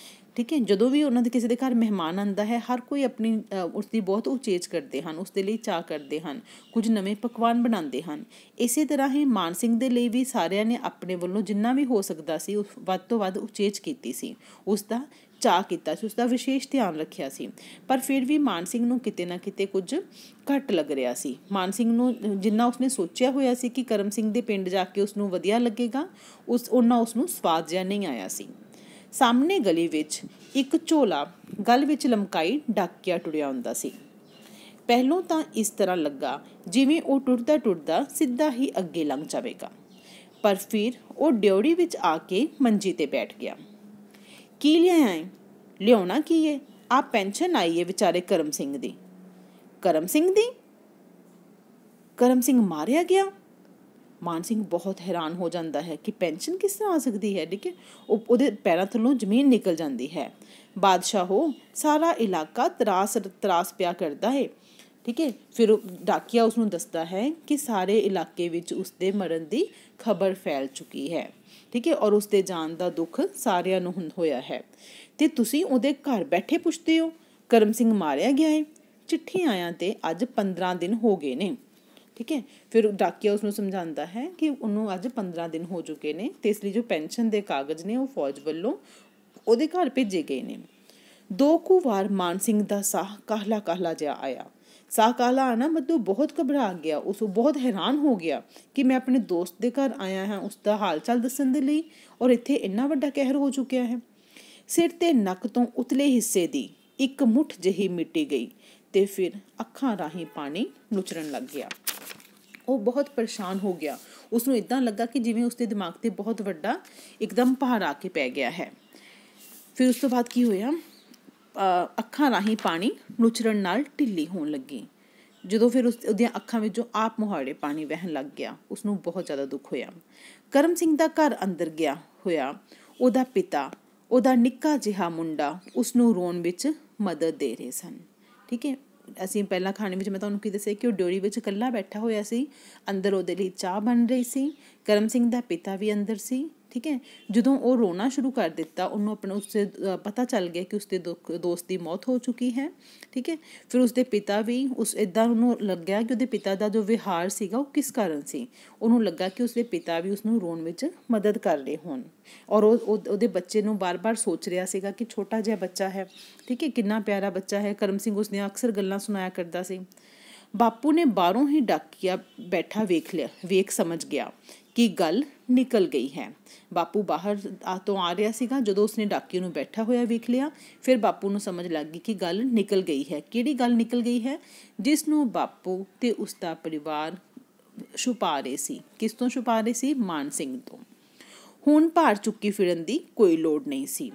ਠੀਕ ਹੈ, ਜਦੋਂ ਵੀ ਉਹਨਾਂ ਦੇ ਕਿਸੇ ਦੇ ਘਰ ਮਹਿਮਾਨ ਆਉਂਦਾ ਹੈ, ਹਰ ਕੋਈ ਆਪਣੀ ਉਸਦੀ ਬਹੁਤ ਉਚੇਚ ਕਰਦੇ ਹਨ, ਉਸਦੇ ਲਈ ਚਾਅ ਕਰਦੇ ਹਨ, ਕੁਝ ਨਵੇਂ ਪਕਵਾਨ ਬਣਾਉਂਦੇ ਹਨ। ਇਸੇ ਤਰ੍ਹਾਂ ਹੀ ਮਾਨ ਸਿੰਘ ਦੇ ਲਈ ਵੀ ਸਾਰਿਆਂ ਨੇ ਆਪਣੇ ਵੱਲੋਂ ਜਿੰਨਾ ਵੀ ਹੋ ਸਕਦਾ ਸੀ ਉਸ ਵੱਧ ਤੋਂ ਵੱਧ ਉਚੇਚ ਕੀਤੀ ਸੀ, ਉਸਦਾ ਚਾਅ ਕੀਤਾ ਸੀ, ਉਸਦਾ ਵਿਸ਼ੇਸ਼ ਧਿਆਨ ਰੱਖਿਆ ਸੀ। ਪਰ ਫਿਰ ਵੀ ਮਾਨ ਸਿੰਘ ਨੂੰ ਕਿਤੇ ਨਾ ਕਿਤੇ ਕੁਝ ਘੱਟ ਲੱਗ ਰਿਹਾ ਸੀ। ਮਾਨ ਸਿੰਘ ਨੂੰ ਜਿੰਨਾ ਉਸਨੇ ਸੋਚਿਆ ਹੋਇਆ ਸੀ ਕਿ ਕਰਮ ਸਿੰਘ ਦੇ ਪਿੰਡ ਜਾ ਕੇ ਉਸਨੂੰ ਵਧੀਆ ਲੱਗੇਗਾ, ਉਸਨੂੰ ਸਵਾਦ ਜਿਹਾ ਨਹੀਂ ਆਇਆ ਸੀ। ਸਾਹਮਣੇ ਗਲੀ ਵਿੱਚ ਇੱਕ ਝੋਲਾ ਗਲ ਵਿੱਚ ਲਮਕਾਈ ਡਾਕੀਆ ਟੁਰਿਆ ਹੁੰਦਾ ਸੀ। ਪਹਿਲੋਂ ਤਾਂ ਇਸ ਤਰ੍ਹਾਂ ਲੱਗਾ ਜਿਵੇਂ ਉਹ ਟੁਰਦਾ ਟੁਰਦਾ ਸਿੱਧਾ ਹੀ ਅੱਗੇ ਲੰਘ ਜਾਵੇਗਾ, ਪਰ ਫਿਰ ਉਹ ਡਿਓੜੀ ਵਿੱਚ ਆ ਕੇ ਮੰਜੀ ਤੇ ਬੈਠ ਗਿਆ। ਕੀ ਲਿਆਇਆ ਏ? ਲਿਆਉਣਾ ਕੀ ਏ? ਆ ਪੈਨਸ਼ਨ ਆਈ ਏ ਵਿਚਾਰੇ ਕਰਮ ਸਿੰਘ ਦੀ। ਕਰਮ ਸਿੰਘ ਦੀ? ਕਰਮ ਸਿੰਘ ਮਾਰਿਆ ਗਿਆ? ਮਾਨ ਸਿੰਘ ਬਹੁਤ ਹੈਰਾਨ ਹੋ ਜਾਂਦਾ ਹੈ ਕਿ ਪੈਨਸ਼ਨ ਕਿਸ ਤਰ੍ਹਾਂ ਆ ਸਕਦੀ ਹੈ। ਠੀਕ ਹੈ, ਉਹਦੇ ਪੈਰਾਂ ਥੱਲੋਂ ਜ਼ਮੀਨ ਨਿਕਲ ਜਾਂਦੀ ਹੈ। ਬਾਦਸ਼ਾਹ ਹੋ, ਸਾਰਾ ਇਲਾਕਾ ਤਰਾਸ ਪਿਆ ਕਰਦਾ ਹੈ। ਠੀਕ ਹੈ, ਫਿਰ ਡਾਕੀਆ ਉਸਨੂੰ ਦੱਸਦਾ ਹੈ ਕਿ ਸਾਰੇ ਇਲਾਕੇ ਵਿੱਚ ਉਸਦੇ ਮਰਨ ਦੀ ਖਬਰ ਫੈਲ ਚੁੱਕੀ ਹੈ। ਠੀਕ ਹੈ, ਔਰ ਉਸਦੇ ਜਾਣ ਦਾ ਦੁੱਖ ਸਾਰਿਆਂ ਨੂੰ ਹੋਇਆ ਹੈ ਤੇ ਤੁਸੀਂ ਉਹਦੇ ਘਰ ਬੈਠੇ ਪੁੱਛਦੇ ਹੋ ਕਰਮ ਸਿੰਘ ਮਾਰਿਆ ਗਿਆ ਹੈ। ਚਿੱਠੀ ਆਇਆਂ ਤੇ ਅੱਜ 15 ਦਿਨ ਹੋ ਗਏ ਨੇ। ਠੀਕ ਹੈ, ਫਿਰ ਡਾਕੀਆ ਉਸਨੂੰ ਸਮਝਾਉਂਦਾ ਹੈ ਕਿ ਉਹਨੂੰ ਅੱਜ 15 ਦਿਨ ਹੋ ਚੁੱਕੇ ਨੇ ਤੇ ਇਸ ਲਈ ਜੋ ਪੈਨਸ਼ਨ ਦੇ ਕਾਗਜ਼ ਨੇ ਉਹ ਫੌਜ ਵੱਲੋਂ ਉਹਦੇ ਘਰ ਭੇਜੇ ਗਏ ਨੇ। 2 ਕੁ ਵਾਰ ਮਾਨ ਸਿੰਘ ਦਾ ਸਾਹ ਕਾਹਲਾ ਕਾਹਲਾ ਜਿਹਾ ਆਇਆ। ਸਾਹ ਕਾਹਲਾ ਆਣਾ ਮਤਲਬ ਬਹੁਤ ਘਬਰਾ ਗਿਆ। ਉਸ ਬਹੁਤ ਹੈਰਾਨ ਹੋ ਗਿਆ ਕਿ ਮੈਂ ਆਪਣੇ ਦੋਸਤ ਦੇ ਘਰ ਆਇਆ ਹਾਂ ਉਸਦਾ ਹਾਲ ਚਾਲ ਦੱਸਣ ਦੇ ਲਈ, ਔਰ ਇੱਥੇ ਇੰਨਾ ਵੱਡਾ ਕਹਿਰ ਹੋ ਚੁੱਕਿਆ ਹੈ। ਸਿਰ ਤੇ ਨੱਕ ਤੋਂ ਉਤਲੇ ਹਿੱਸੇ ਦੀ ਇੱਕ ਮੁੱਠ ਜਿਹੀ ਮਿੱਟੀ ਗਈ ਤੇ ਫਿਰ ਅੱਖਾਂ ਰਾਹੀਂ ਪਾਣੀ ਨੁਚਰਨ ਲੱਗ ਗਿਆ। ਉਹ ਬਹੁਤ ਪਰੇਸ਼ਾਨ ਹੋ ਗਿਆ। ਉਸਨੂੰ ਇੱਦਾਂ ਲੱਗਾ ਕਿ ਜਿਵੇਂ ਉਸਦੇ ਦਿਮਾਗ 'ਤੇ ਬਹੁਤ ਵੱਡਾ ਇੱਕਦਮ ਭਾਰ ਆ ਕੇ ਪੈ ਗਿਆ ਹੈ। ਫਿਰ ਉਸ ਤੋਂ ਬਾਅਦ ਕੀ ਹੋਇਆ, ਅੱਖਾਂ ਰਾਹੀਂ ਪਾਣੀ ਨੁਚਰਨ ਨਾਲ ਢਿੱਲੀ ਹੋਣ ਲੱਗੀ। ਜਦੋਂ ਫਿਰ ਉਹਦੀਆਂ ਅੱਖਾਂ ਵਿੱਚੋਂ ਆਪ ਮੁਹਾੜੇ ਪਾਣੀ ਵਹਿਣ ਲੱਗ ਗਿਆ, ਉਸਨੂੰ ਬਹੁਤ ਜ਼ਿਆਦਾ ਦੁੱਖ ਹੋਇਆ। ਕਰਮ ਸਿੰਘ ਦਾ ਘਰ ਅੰਦਰ ਗਿਆ ਹੋਇਆ ਉਹਦਾ ਪਿਤਾ, ਉਹਦਾ ਨਿੱਕਾ ਜਿਹਾ ਮੁੰਡਾ ਉਸਨੂੰ ਰੋਣ ਵਿੱਚ ਮਦਦ ਦੇ ਰਹੇ ਸਨ। ਠੀਕ ਹੈ, ਅਸੀਂ ਪਹਿਲਾਂ ਖਾਣੇ ਵਿੱਚ ਮੈਂ ਤੁਹਾਨੂੰ ਕੀ ਦੱਸਿਆ ਕਿ ਉਹ ਡਿਓੜੀ ਵਿੱਚ ਇਕੱਲਾ ਬੈਠਾ ਹੋਇਆ ਸੀ। ਅੰਦਰ ਉਹਦੇ ਲਈ ਚਾਹ ਬਣ ਰਹੀ ਸੀ। ਕਰਮ ਸਿੰਘ ਦਾ ਪਿਤਾ ਵੀ ਅੰਦਰ ਸੀ। ਠੀਕ ਹੈ, ਜਦੋਂ ਉਹ ਰੋਣਾ ਸ਼ੁਰੂ ਕਰ ਦਿੱਤਾ, ਉਹਨੂੰ ਆਪਣਾ ਉਸਦੇ ਪਤਾ ਚੱਲ ਗਿਆ ਕਿ ਉਸਦੇ ਦੋਸਤ ਦੀ ਮੌਤ ਹੋ ਚੁੱਕੀ ਹੈ। ਠੀਕ ਹੈ, ਫਿਰ ਉਸਦੇ ਪਿਤਾ ਵੀ ਇੱਦਾਂ ਉਹਨੂੰ ਲੱਗਿਆ ਕਿ ਉਹਦੇ ਪਿਤਾ ਦਾ ਜੋ ਵਿਹਾਰ ਸੀਗਾ ਉਹ ਕਿਸ ਕਾਰਨ ਸੀ। ਉਹਨੂੰ ਲੱਗਾ ਕਿ ਉਸਦੇ ਪਿਤਾ ਵੀ ਉਸਨੂੰ ਰੋਣ ਵਿੱਚ ਮਦਦ ਕਰ ਰਹੇ ਹੋਣ, ਔਰ ਉਹਦੇ ਬੱਚੇ ਨੂੰ ਬਾਰ-ਬਾਰ ਸੋਚ ਰਿਹਾ ਸੀਗਾ ਕਿ ਛੋਟਾ ਜਿਹਾ ਬੱਚਾ ਹੈ। ਠੀਕ ਹੈ, ਕਿੰਨਾ ਪਿਆਰਾ ਬੱਚਾ ਹੈ। ਕਰਮ ਸਿੰਘ ਉਸਦੀਆਂ ਅਕਸਰ ਗੱਲਾਂ ਸੁਣਾਇਆ ਕਰਦਾ ਸੀ। ਬਾਪੂ ਨੇ ਬਾਹਰੋਂ ਹੀ ਡਾਕੀਆ ਬੈਠਾ ਵੇਖ ਸਮਝ ਗਿਆ ਕਿ ਗੱਲ ਨਿਕਲ ਗਈ ਹੈ। ਬਾਪੂ ਬਾਹਰ ਤੋਂ ਆ ਰਿਹਾ ਸੀਗਾ। ਜਦੋਂ ਉਸਨੇ ਡਾਕੀਏ ਨੂੰ ਬੈਠਾ ਹੋਇਆ ਵੇਖ ਲਿਆ, ਫਿਰ ਬਾਪੂ ਨੂੰ ਸਮਝ ਲੱਗ ਗਈ ਕਿ ਗੱਲ ਨਿਕਲ ਗਈ ਹੈ। ਕਿਹੜੀ ਗੱਲ ਨਿਕਲ ਗਈ ਹੈ? ਜਿਸ ਨੂੰ ਬਾਪੂ ਤੇ ਉਸਦਾ ਪਰਿਵਾਰ ਛੁਪਾ ਰਹੇ ਸੀ। ਕਿਸ ਤੋਂ ਛੁਪਾ ਰਹੇ ਸੀ? ਮਾਨ ਸਿੰਘ ਤੋਂ। ਹੁਣ ਭਾਰ ਚੁੱਕੀ ਫਿਰਨ ਦੀ ਕੋਈ ਲੋੜ ਨਹੀਂ ਸੀ।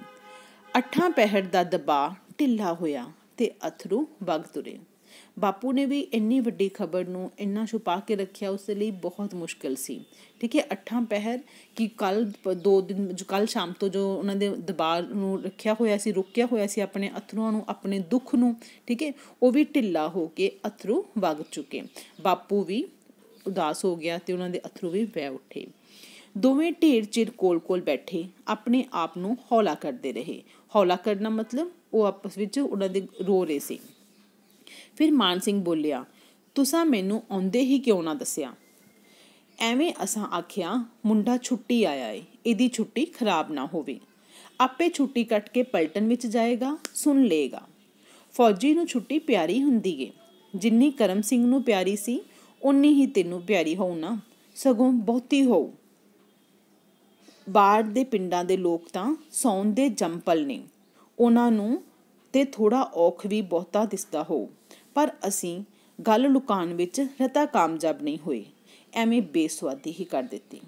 ਅੱਠਾਂ ਪਹਿਰ ਦਾ ਦਬਾਅ ਢਿੱਲਾ ਹੋਇਆ ਤੇ ਅਥਰੂ ਵਗ ਤੁਰੇ। ਬਾਪੂ ਨੇ ਵੀ ਇੰਨੀ ਵੱਡੀ ਖਬਰ ਨੂੰ ਇੰਨਾ ਛੁਪਾ ਕੇ ਰੱਖਿਆ ਉਸ ਦੇ ਲਈ ਬਹੁਤ ਮੁਸ਼ਕਿਲ ਸੀ। ਠੀਕ ਹੈ, ਅੱਠਾਂ ਪਹਿਰ ਕਿ ਕੱਲ੍ਹ ਸ਼ਾਮ ਤੋਂ ਜੋ ਉਹਨਾਂ ਦੇ ਦਬਾਅ ਨੂੰ ਰੱਖਿਆ ਹੋਇਆ ਸੀ, ਰੁਕਿਆ ਹੋਇਆ ਸੀ ਆਪਣੇ ਅਥਰੂਆਂ ਨੂੰ, ਆਪਣੇ ਦੁੱਖ ਨੂੰ, ਠੀਕ ਹੈ, ਉਹ ਵੀ ਢਿੱਲਾ ਹੋ ਕੇ ਅਥਰੂ ਵਗ ਚੁੱਕੇ। ਬਾਪੂ ਵੀ ਉਦਾਸ ਹੋ ਗਿਆ ਤੇ ਉਹਨਾਂ ਦੇ ਅਥਰੂ ਵੀ ਵਹਿ ਉੱਠੇ। ਦੋਵੇਂ ਢੇਰ ਚਿਰ ਕੋਲ ਬੈਠੇ ਆਪਣੇ ਆਪ ਨੂੰ ਹੌਲਾ ਕਰਦੇ ਰਹੇ। ਹੌਲਾ ਕਰਨਾ ਮਤਲਬ ਉਹ ਆਪਸ ਵਿੱਚ ਉਹਨਾਂ ਦੇ ਰੋ ਰਹੇ ਸੀ। ਫਿਰ ਮਾਨ ਸਿੰਘ ਬੋਲਿਆ, ਤੁਸਾਂ ਮੈਨੂੰ ਆਉਂਦੇ ਹੀ ਕਿਉਂ ਨਾ ਦੱਸਿਆ? ਐਵੇਂ ਅਸਾਂ ਆਖਿਆ ਮੁੰਡਾ ਛੁੱਟੀ ਆਇਆ ਏ, ਇਹਦੀ ਛੁੱਟੀ ਖਰਾਬ ਨਾ ਹੋਵੇ। ਆਪੇ ਛੁੱਟੀ ਕੱਟ ਕੇ ਪਲਟਨ ਵਿੱਚ ਜਾਏਗਾ, ਸੁਣ ਲਏਗਾ। ਫੌਜੀ ਨੂੰ ਛੁੱਟੀ ਪਿਆਰੀ ਹੁੰਦੀ ਏ, ਜਿੰਨੀ ਕਰਮ ਸਿੰਘ ਨੂੰ ਪਿਆਰੀ ਸੀ ਓਨੀ ਹੀ ਤੈਨੂੰ ਪਿਆਰੀ ਹੋਊ ਨਾ, ਸਗੋਂ ਬਹੁਤੀ ਹੋਊ। ਬਾਹਰ ਦੇ ਪਿੰਡਾਂ ਦੇ ਲੋਕ ਤਾਂ ਸੌਣ ਦੇ ਜੰਪਲ ਨੇ, ਉਹਨਾਂ ਨੂੰ ਤੇ ਥੋੜ੍ਹਾ ਔਖ ਵੀ ਬਹੁਤਾ ਦਿਸਦਾ ਹੋਊ, ਪਰ ਅਸੀਂ ਗੱਲ ਲੁਕਾਉਣ ਵਿੱਚ ਰਤਾ ਕਾਮਯਾਬ ਨਹੀਂ ਹੋਏ, ਐਵੇਂ ਬੇਸੁਆਦੀ ਹੀ ਕਰ ਦਿੱਤੀ।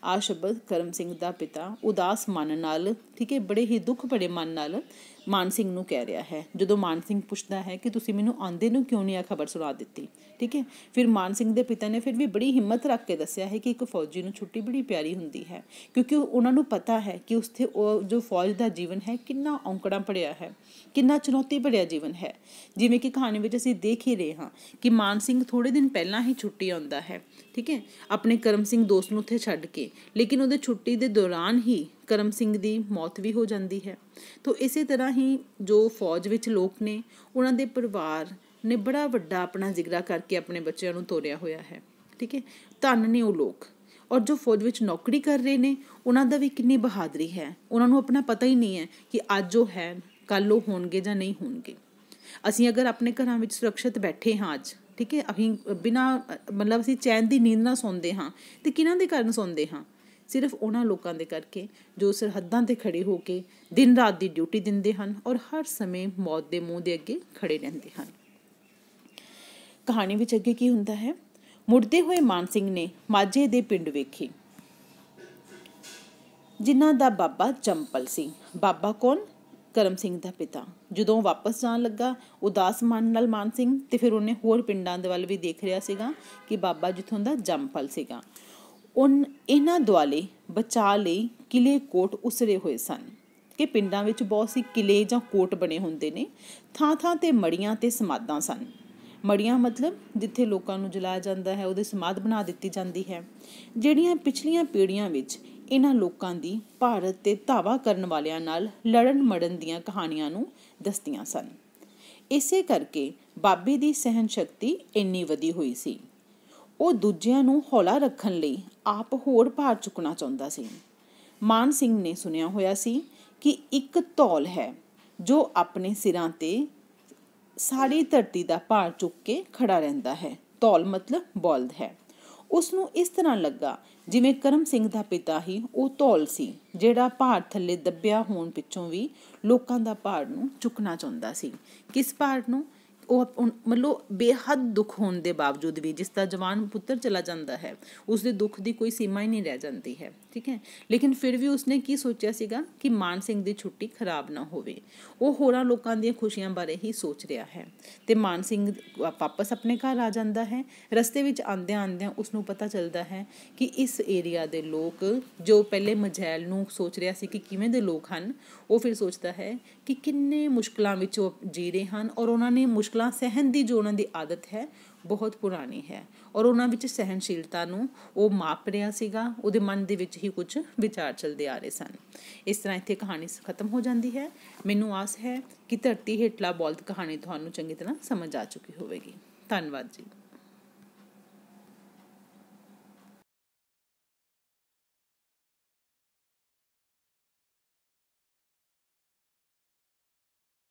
ਆਹ ਸ਼ਬਦ ਕਰਮ ਸਿੰਘ ਦਾ ਪਿਤਾ ਉਦਾਸ ਮਨ ਨਾਲ, ਠੀਕ ਹੈ, ਬੜੇ ਹੀ ਦੁੱਖ ਭਰੇ ਮਨ ਨਾਲ ਮਾਨ ਸਿੰਘ ਨੂੰ ਕਹਿ ਰਿਹਾ ਹੈ। ਜਦੋਂ ਮਾਨ ਸਿੰਘ ਪੁੱਛਦਾ ਹੈ ਕਿ ਤੁਸੀਂ ਮੈਨੂੰ ਆਉਂਦੇ ਨੂੰ ਕਿਉਂ ਨਹੀਂ ਆ ਖਬਰ ਸੁਣਾ ਦਿੱਤੀ, ਠੀਕ ਹੈ, ਫਿਰ ਮਾਨ ਸਿੰਘ ਦੇ ਪਿਤਾ ਨੇ ਫਿਰ ਵੀ ਬੜੀ ਹਿੰਮਤ ਰੱਖ ਕੇ ਦੱਸਿਆ ਹੈ ਕਿ ਇੱਕ ਫੌਜੀ ਨੂੰ ਛੁੱਟੀ ਬੜੀ ਪਿਆਰੀ ਹੁੰਦੀ ਹੈ, ਕਿਉਂਕਿ ਉਹਨਾਂ ਨੂੰ ਪਤਾ ਹੈ ਕਿ ਉੱਥੇ ਉਹ ਜੋ ਫੌਜ ਦਾ ਜੀਵਨ ਹੈ ਕਿੰਨਾ ਔਂਕੜਾਂ ਭਰਿਆ ਹੈ, ਕਿੰਨਾ ਚੁਣੌਤੀ ਭਰਿਆ ਜੀਵਨ ਹੈ। ਜਿਵੇਂ ਕਿ ਕਹਾਣੀ ਵਿੱਚ ਅਸੀਂ ਦੇਖ ਹੀ ਰਹੇ ਹਾਂ ਕਿ ਮਾਨ ਸਿੰਘ ਥੋੜ੍ਹੇ ਦਿਨ ਪਹਿਲਾਂ ਹੀ ਛੁੱਟੀ ਆਉਂਦਾ ਹੈ, ਠੀਕ ਹੈ, ਆਪਣੇ ਕਰਮ ਸਿੰਘ ਦੋਸਤ ਨੂੰ ਉੱਥੇ ਛੱਡ ਕੇ, ਲੇਕਿਨ ਉਹਦੇ ਛੁੱਟੀ ਦੇ ਦੌਰਾਨ ਹੀ ਕਰਮ ਸਿੰਘ ਦੀ ਮੌਤ ਵੀ ਹੋ ਜਾਂਦੀ ਹੈ। ਤਾਂ ਇਸੇ ਤਰ੍ਹਾਂ ਹੀ ਜੋ ਫੌਜ ਵਿੱਚ ਲੋਕ ਨੇ, ਉਹਨਾਂ ਦੇ ਪਰਿਵਾਰ ਨੇ ਬੜਾ ਵੱਡਾ ਆਪਣਾ ਜਿਗਰਾ ਕਰਕੇ ਆਪਣੇ ਬੱਚਿਆਂ ਨੂੰ ਤੋਰਿਆ ਹੋਇਆ ਹੈ, ਠੀਕ ਹੈ, ਧੰਨ ਨੇ ਉਹ ਲੋਕ। ਔਰ ਜੋ ਫੌਜ ਵਿੱਚ ਨੌਕਰੀ ਕਰ ਰਹੇ ਨੇ ਉਹਨਾਂ ਦਾ ਵੀ ਕਿੰਨੀ ਬਹਾਦਰੀ ਹੈ, ਉਹਨਾਂ ਨੂੰ ਆਪਣਾ ਪਤਾ ਹੀ ਨਹੀਂ ਹੈ ਕਿ ਅੱਜ ਉਹ ਹੈ ਕੱਲ੍ਹ ਉਹ ਹੋਣਗੇ ਜਾਂ ਨਹੀਂ ਹੋਣਗੇ। ਅਸੀਂ ਅਗਰ ਆਪਣੇ ਘਰਾਂ ਵਿੱਚ ਸੁਰੱਖਿਅਤ ਬੈਠੇ ਹਾਂ ਅੱਜ, ਠੀਕ ਹੈ, ਅਸੀਂ ਬਿਨਾਂ ਮਤਲਬ ਅਸੀਂ ਚੈਨ ਦੀ ਨੀਂਦ ਨਾਲ ਸੌਂਦੇ ਹਾਂ, ਅਤੇ ਕਿਹਨਾਂ ਦੇ ਕਾਰਨ ਸੌਂਦੇ ਹਾਂ? ਸਿਰਫ ਉਹਨਾਂ ਲੋਕਾਂ ਦੇ ਕਰਕੇ ਜੋ ਸਰਹੱਦਾਂ 'ਤੇ ਖੜ੍ਹੇ ਹੋ ਕੇ ਦਿਨ ਰਾਤ ਦੀ ਡਿਊਟੀ ਦਿੰਦੇ ਹਨ ਔਰ ਹਰ ਸਮੇਂ ਮੌਤ ਦੇ ਮੂੰਹ ਦੇ ਅੱਗੇ ਖੜ੍ਹੇ ਰਹਿੰਦੇ ਹਨ। ਕਹਾਣੀ ਵਿੱਚ ਅੱਗੇ ਕੀ ਹੁੰਦਾ ਹੈ? ਮੁੜਦੇ ਹੋਏ ਮਾਨ ਸਿੰਘ ਨੇ ਮਾਝੇ ਦੇ ਪਿੰਡ ਵੇਖੇ ਜਿਨ੍ਹਾਂ ਦਾ ਬਾਬਾ ਜੰਪਲ ਸੀ। ਬਾਬਾ ਕੌਣ? ਕਰਮ ਸਿੰਘ ਦਾ ਪਿਤਾ। ਜਦੋਂ ਵਾਪਸ ਜਾਣ ਲੱਗਾ ਉਦਾਸ ਮਨ ਨਾਲ ਮਾਨ ਸਿੰਘ, ਤੇ ਫਿਰ ਉਹਨੇ ਹੋਰ ਪਿੰਡਾਂ ਦੇ ਵੱਲ ਵੀ ਦੇਖ ਰਿਹਾ ਸੀਗਾ ਕਿ ਬਾਬਾ ਜਿੱਥੋਂ ਦਾ ਜੰਪਲ ਸੀਗਾ। ਇਹਨਾਂ ਦੁਆਲੇ ਬਚਾਅ ਲਈ ਕਿਲੇ ਕੋਟ ਉਸਰੇ ਹੋਏ ਸਨ ਕਿ ਪਿੰਡਾਂ ਵਿੱਚ ਬਹੁਤ ਸੀ ਕਿਲੇ ਜਾਂ ਕੋਟ ਬਣੇ ਹੁੰਦੇ ਨੇ। ਥਾਂ ਥਾਂ 'ਤੇ ਮੜੀਆਂ ਅਤੇ ਸਮਾਧਾਂ ਸਨ। ਮੜੀਆਂ ਮਤਲਬ ਜਿੱਥੇ ਲੋਕਾਂ ਨੂੰ ਜਲਾਇਆ ਜਾਂਦਾ ਹੈ, ਉਹਦੀ ਸਮਾਧ ਬਣਾ ਦਿੱਤੀ ਜਾਂਦੀ ਹੈ, ਜਿਹੜੀਆਂ ਪਿਛਲੀਆਂ ਪੀੜ੍ਹੀਆਂ ਵਿੱਚ ਇਹਨਾਂ ਲੋਕਾਂ ਦੀ ਭਾਰਤ 'ਤੇ ਧਾਵਾ ਕਰਨ ਵਾਲਿਆਂ ਨਾਲ ਲੜਨ ਮੜਨ ਦੀਆਂ ਕਹਾਣੀਆਂ ਨੂੰ ਦੱਸਦੀਆਂ ਸਨ। ਇਸੇ ਕਰਕੇ ਬਾਬੇ ਦੀ ਸਹਿਣ ਸ਼ਕਤੀ ਇੰਨੀ ਵਧੀ ਹੋਈ ਸੀ। ਉਹ ਦੂਜਿਆਂ ਨੂੰ ਹੌਲਾ ਰੱਖਣ ਲਈ ਆਪ ਹੋਰ ਭਾਰ ਚੁੱਕਣਾ ਚਾਹੁੰਦਾ ਸੀ। ਮਾਨ ਸਿੰਘ ਨੇ ਸੁਣਿਆ ਹੋਇਆ ਸੀ ਕਿ ਇੱਕ ਧੌਲ ਹੈ ਜੋ ਆਪਣੇ ਸਿਰਾਂ 'ਤੇ ਸਾਰੀ ਧਰਤੀ ਦਾ ਭਾਰ ਚੁੱਕ ਕੇ ਖੜਾ ਰਹਿੰਦਾ ਹੈ। ਧੌਲ ਮਤਲਬ ਬਲਦ ਹੈ। ਉਸ ਨੂੰ ਇਸ ਤਰ੍ਹਾਂ ਲੱਗਾ ਜਿਵੇਂ ਕਰਮ ਸਿੰਘ ਦਾ ਪਿਤਾ ਹੀ ਉਹ ਧੌਲ ਸੀ ਜਿਹੜਾ ਭਾਰ ਥੱਲੇ ਦੱਬਿਆ ਹੋਣ ਪਿੱਛੋਂ ਵੀ ਲੋਕਾਂ ਦਾ ਭਾਰ ਨੂੰ ਚੁੱਕਣਾ ਚਾਹੁੰਦਾ ਸੀ। ਕਿਸ ਭਾਰ ਨੂੰ? ਉਹ ਮਤਲਬ ਬੇਹੱਦ ਦੁੱਖ ਹੋਣ ਦੇ ਬਾਵਜੂਦ ਵੀ, ਜਿਸ ਦਾ ਜਵਾਨ ਪੁੱਤਰ ਚਲਾ ਜਾਂਦਾ ਹੈ ਉਸ ਦੇ ਦੁੱਖ ਦੀ ਕੋਈ ਸੀਮਾ ਹੀ ਨਹੀਂ ਰਹਿ ਜਾਂਦੀ ਹੈ, ਠੀਕ ਹੈ, ਲੇਕਿਨ ਫਿਰ ਵੀ ਉਸਨੇ ਕੀ ਸੋਚਿਆ ਸੀਗਾ ਕਿ ਮਾਨ ਸਿੰਘ ਦੀ ਛੁੱਟੀ ਖਰਾਬ ਨਾ ਹੋਵੇ। ਉਹ ਹੋਰਾਂ ਲੋਕਾਂ ਦੀਆਂ ਖੁਸ਼ੀਆਂ ਬਾਰੇ ਹੀ ਸੋਚ ਰਿਹਾ ਹੈ। ਅਤੇ ਮਾਨ ਸਿੰਘ ਵਾਪਸ ਆਪਣੇ ਘਰ ਆ ਜਾਂਦਾ ਹੈ। ਰਸਤੇ ਵਿੱਚ ਆਉਂਦਿਆਂ ਆਉਂਦਿਆਂ ਉਸਨੂੰ ਪਤਾ ਚੱਲਦਾ ਹੈ ਕਿ ਇਸ ਏਰੀਆ ਦੇ ਲੋਕ ਜੋ ਪਹਿਲੇ ਮਝੈਲ ਨੂੰ ਸੋਚ ਰਿਹਾ ਸੀ ਕਿ ਕਿਵੇਂ ਦੇ ਲੋਕ ਹਨ, ਉਹ ਫਿਰ ਸੋਚਦਾ ਹੈ ਕਿ ਕਿੰਨੇ ਮੁਸ਼ਕਿਲਾਂ ਵਿੱਚ ਉਹ ਜੀ ਰਹੇ ਹਨ ਔਰ ਉਹਨਾਂ ਨੇ ਮੁਸ਼ਕਿਲਾਂ ਸਹਿਣ ਦੀ ਜੋ ਉਹਨਾਂ ਦੀ ਆਦਤ ਹੈ ਬਹੁਤ ਪੁਰਾਣੀ ਹੈ ਔਰ ਉਹਨਾਂ ਵਿੱਚ ਸਹਿਣਸ਼ੀਲਤਾ ਨੂੰ ਉਹ ਮਾਪ ਰਿਹਾ ਸੀਗਾ। ਉਹਦੇ ਮਨ ਦੇ ਵਿੱਚ ਹੀ ਕੁਝ ਵਿਚਾਰ ਚੱਲਦੇ ਆ ਰਹੇ ਸਨ। ਇਸ ਤਰ੍ਹਾਂ ਇੱਥੇ ਕਹਾਣੀ ਖਤਮ ਹੋ ਜਾਂਦੀ ਹੈ। ਮੈਨੂੰ ਆਸ ਹੈ ਕਿ ਧਰਤੀ ਹੇਠਲਾ ਬਲਦ ਕਹਾਣੀ ਤੁਹਾਨੂੰ ਚੰਗੀ ਤਰ੍ਹਾਂ ਸਮਝ ਆ ਚੁੱਕੀ ਹੋਵੇਗੀ। ਧੰਨਵਾਦ ਜੀ।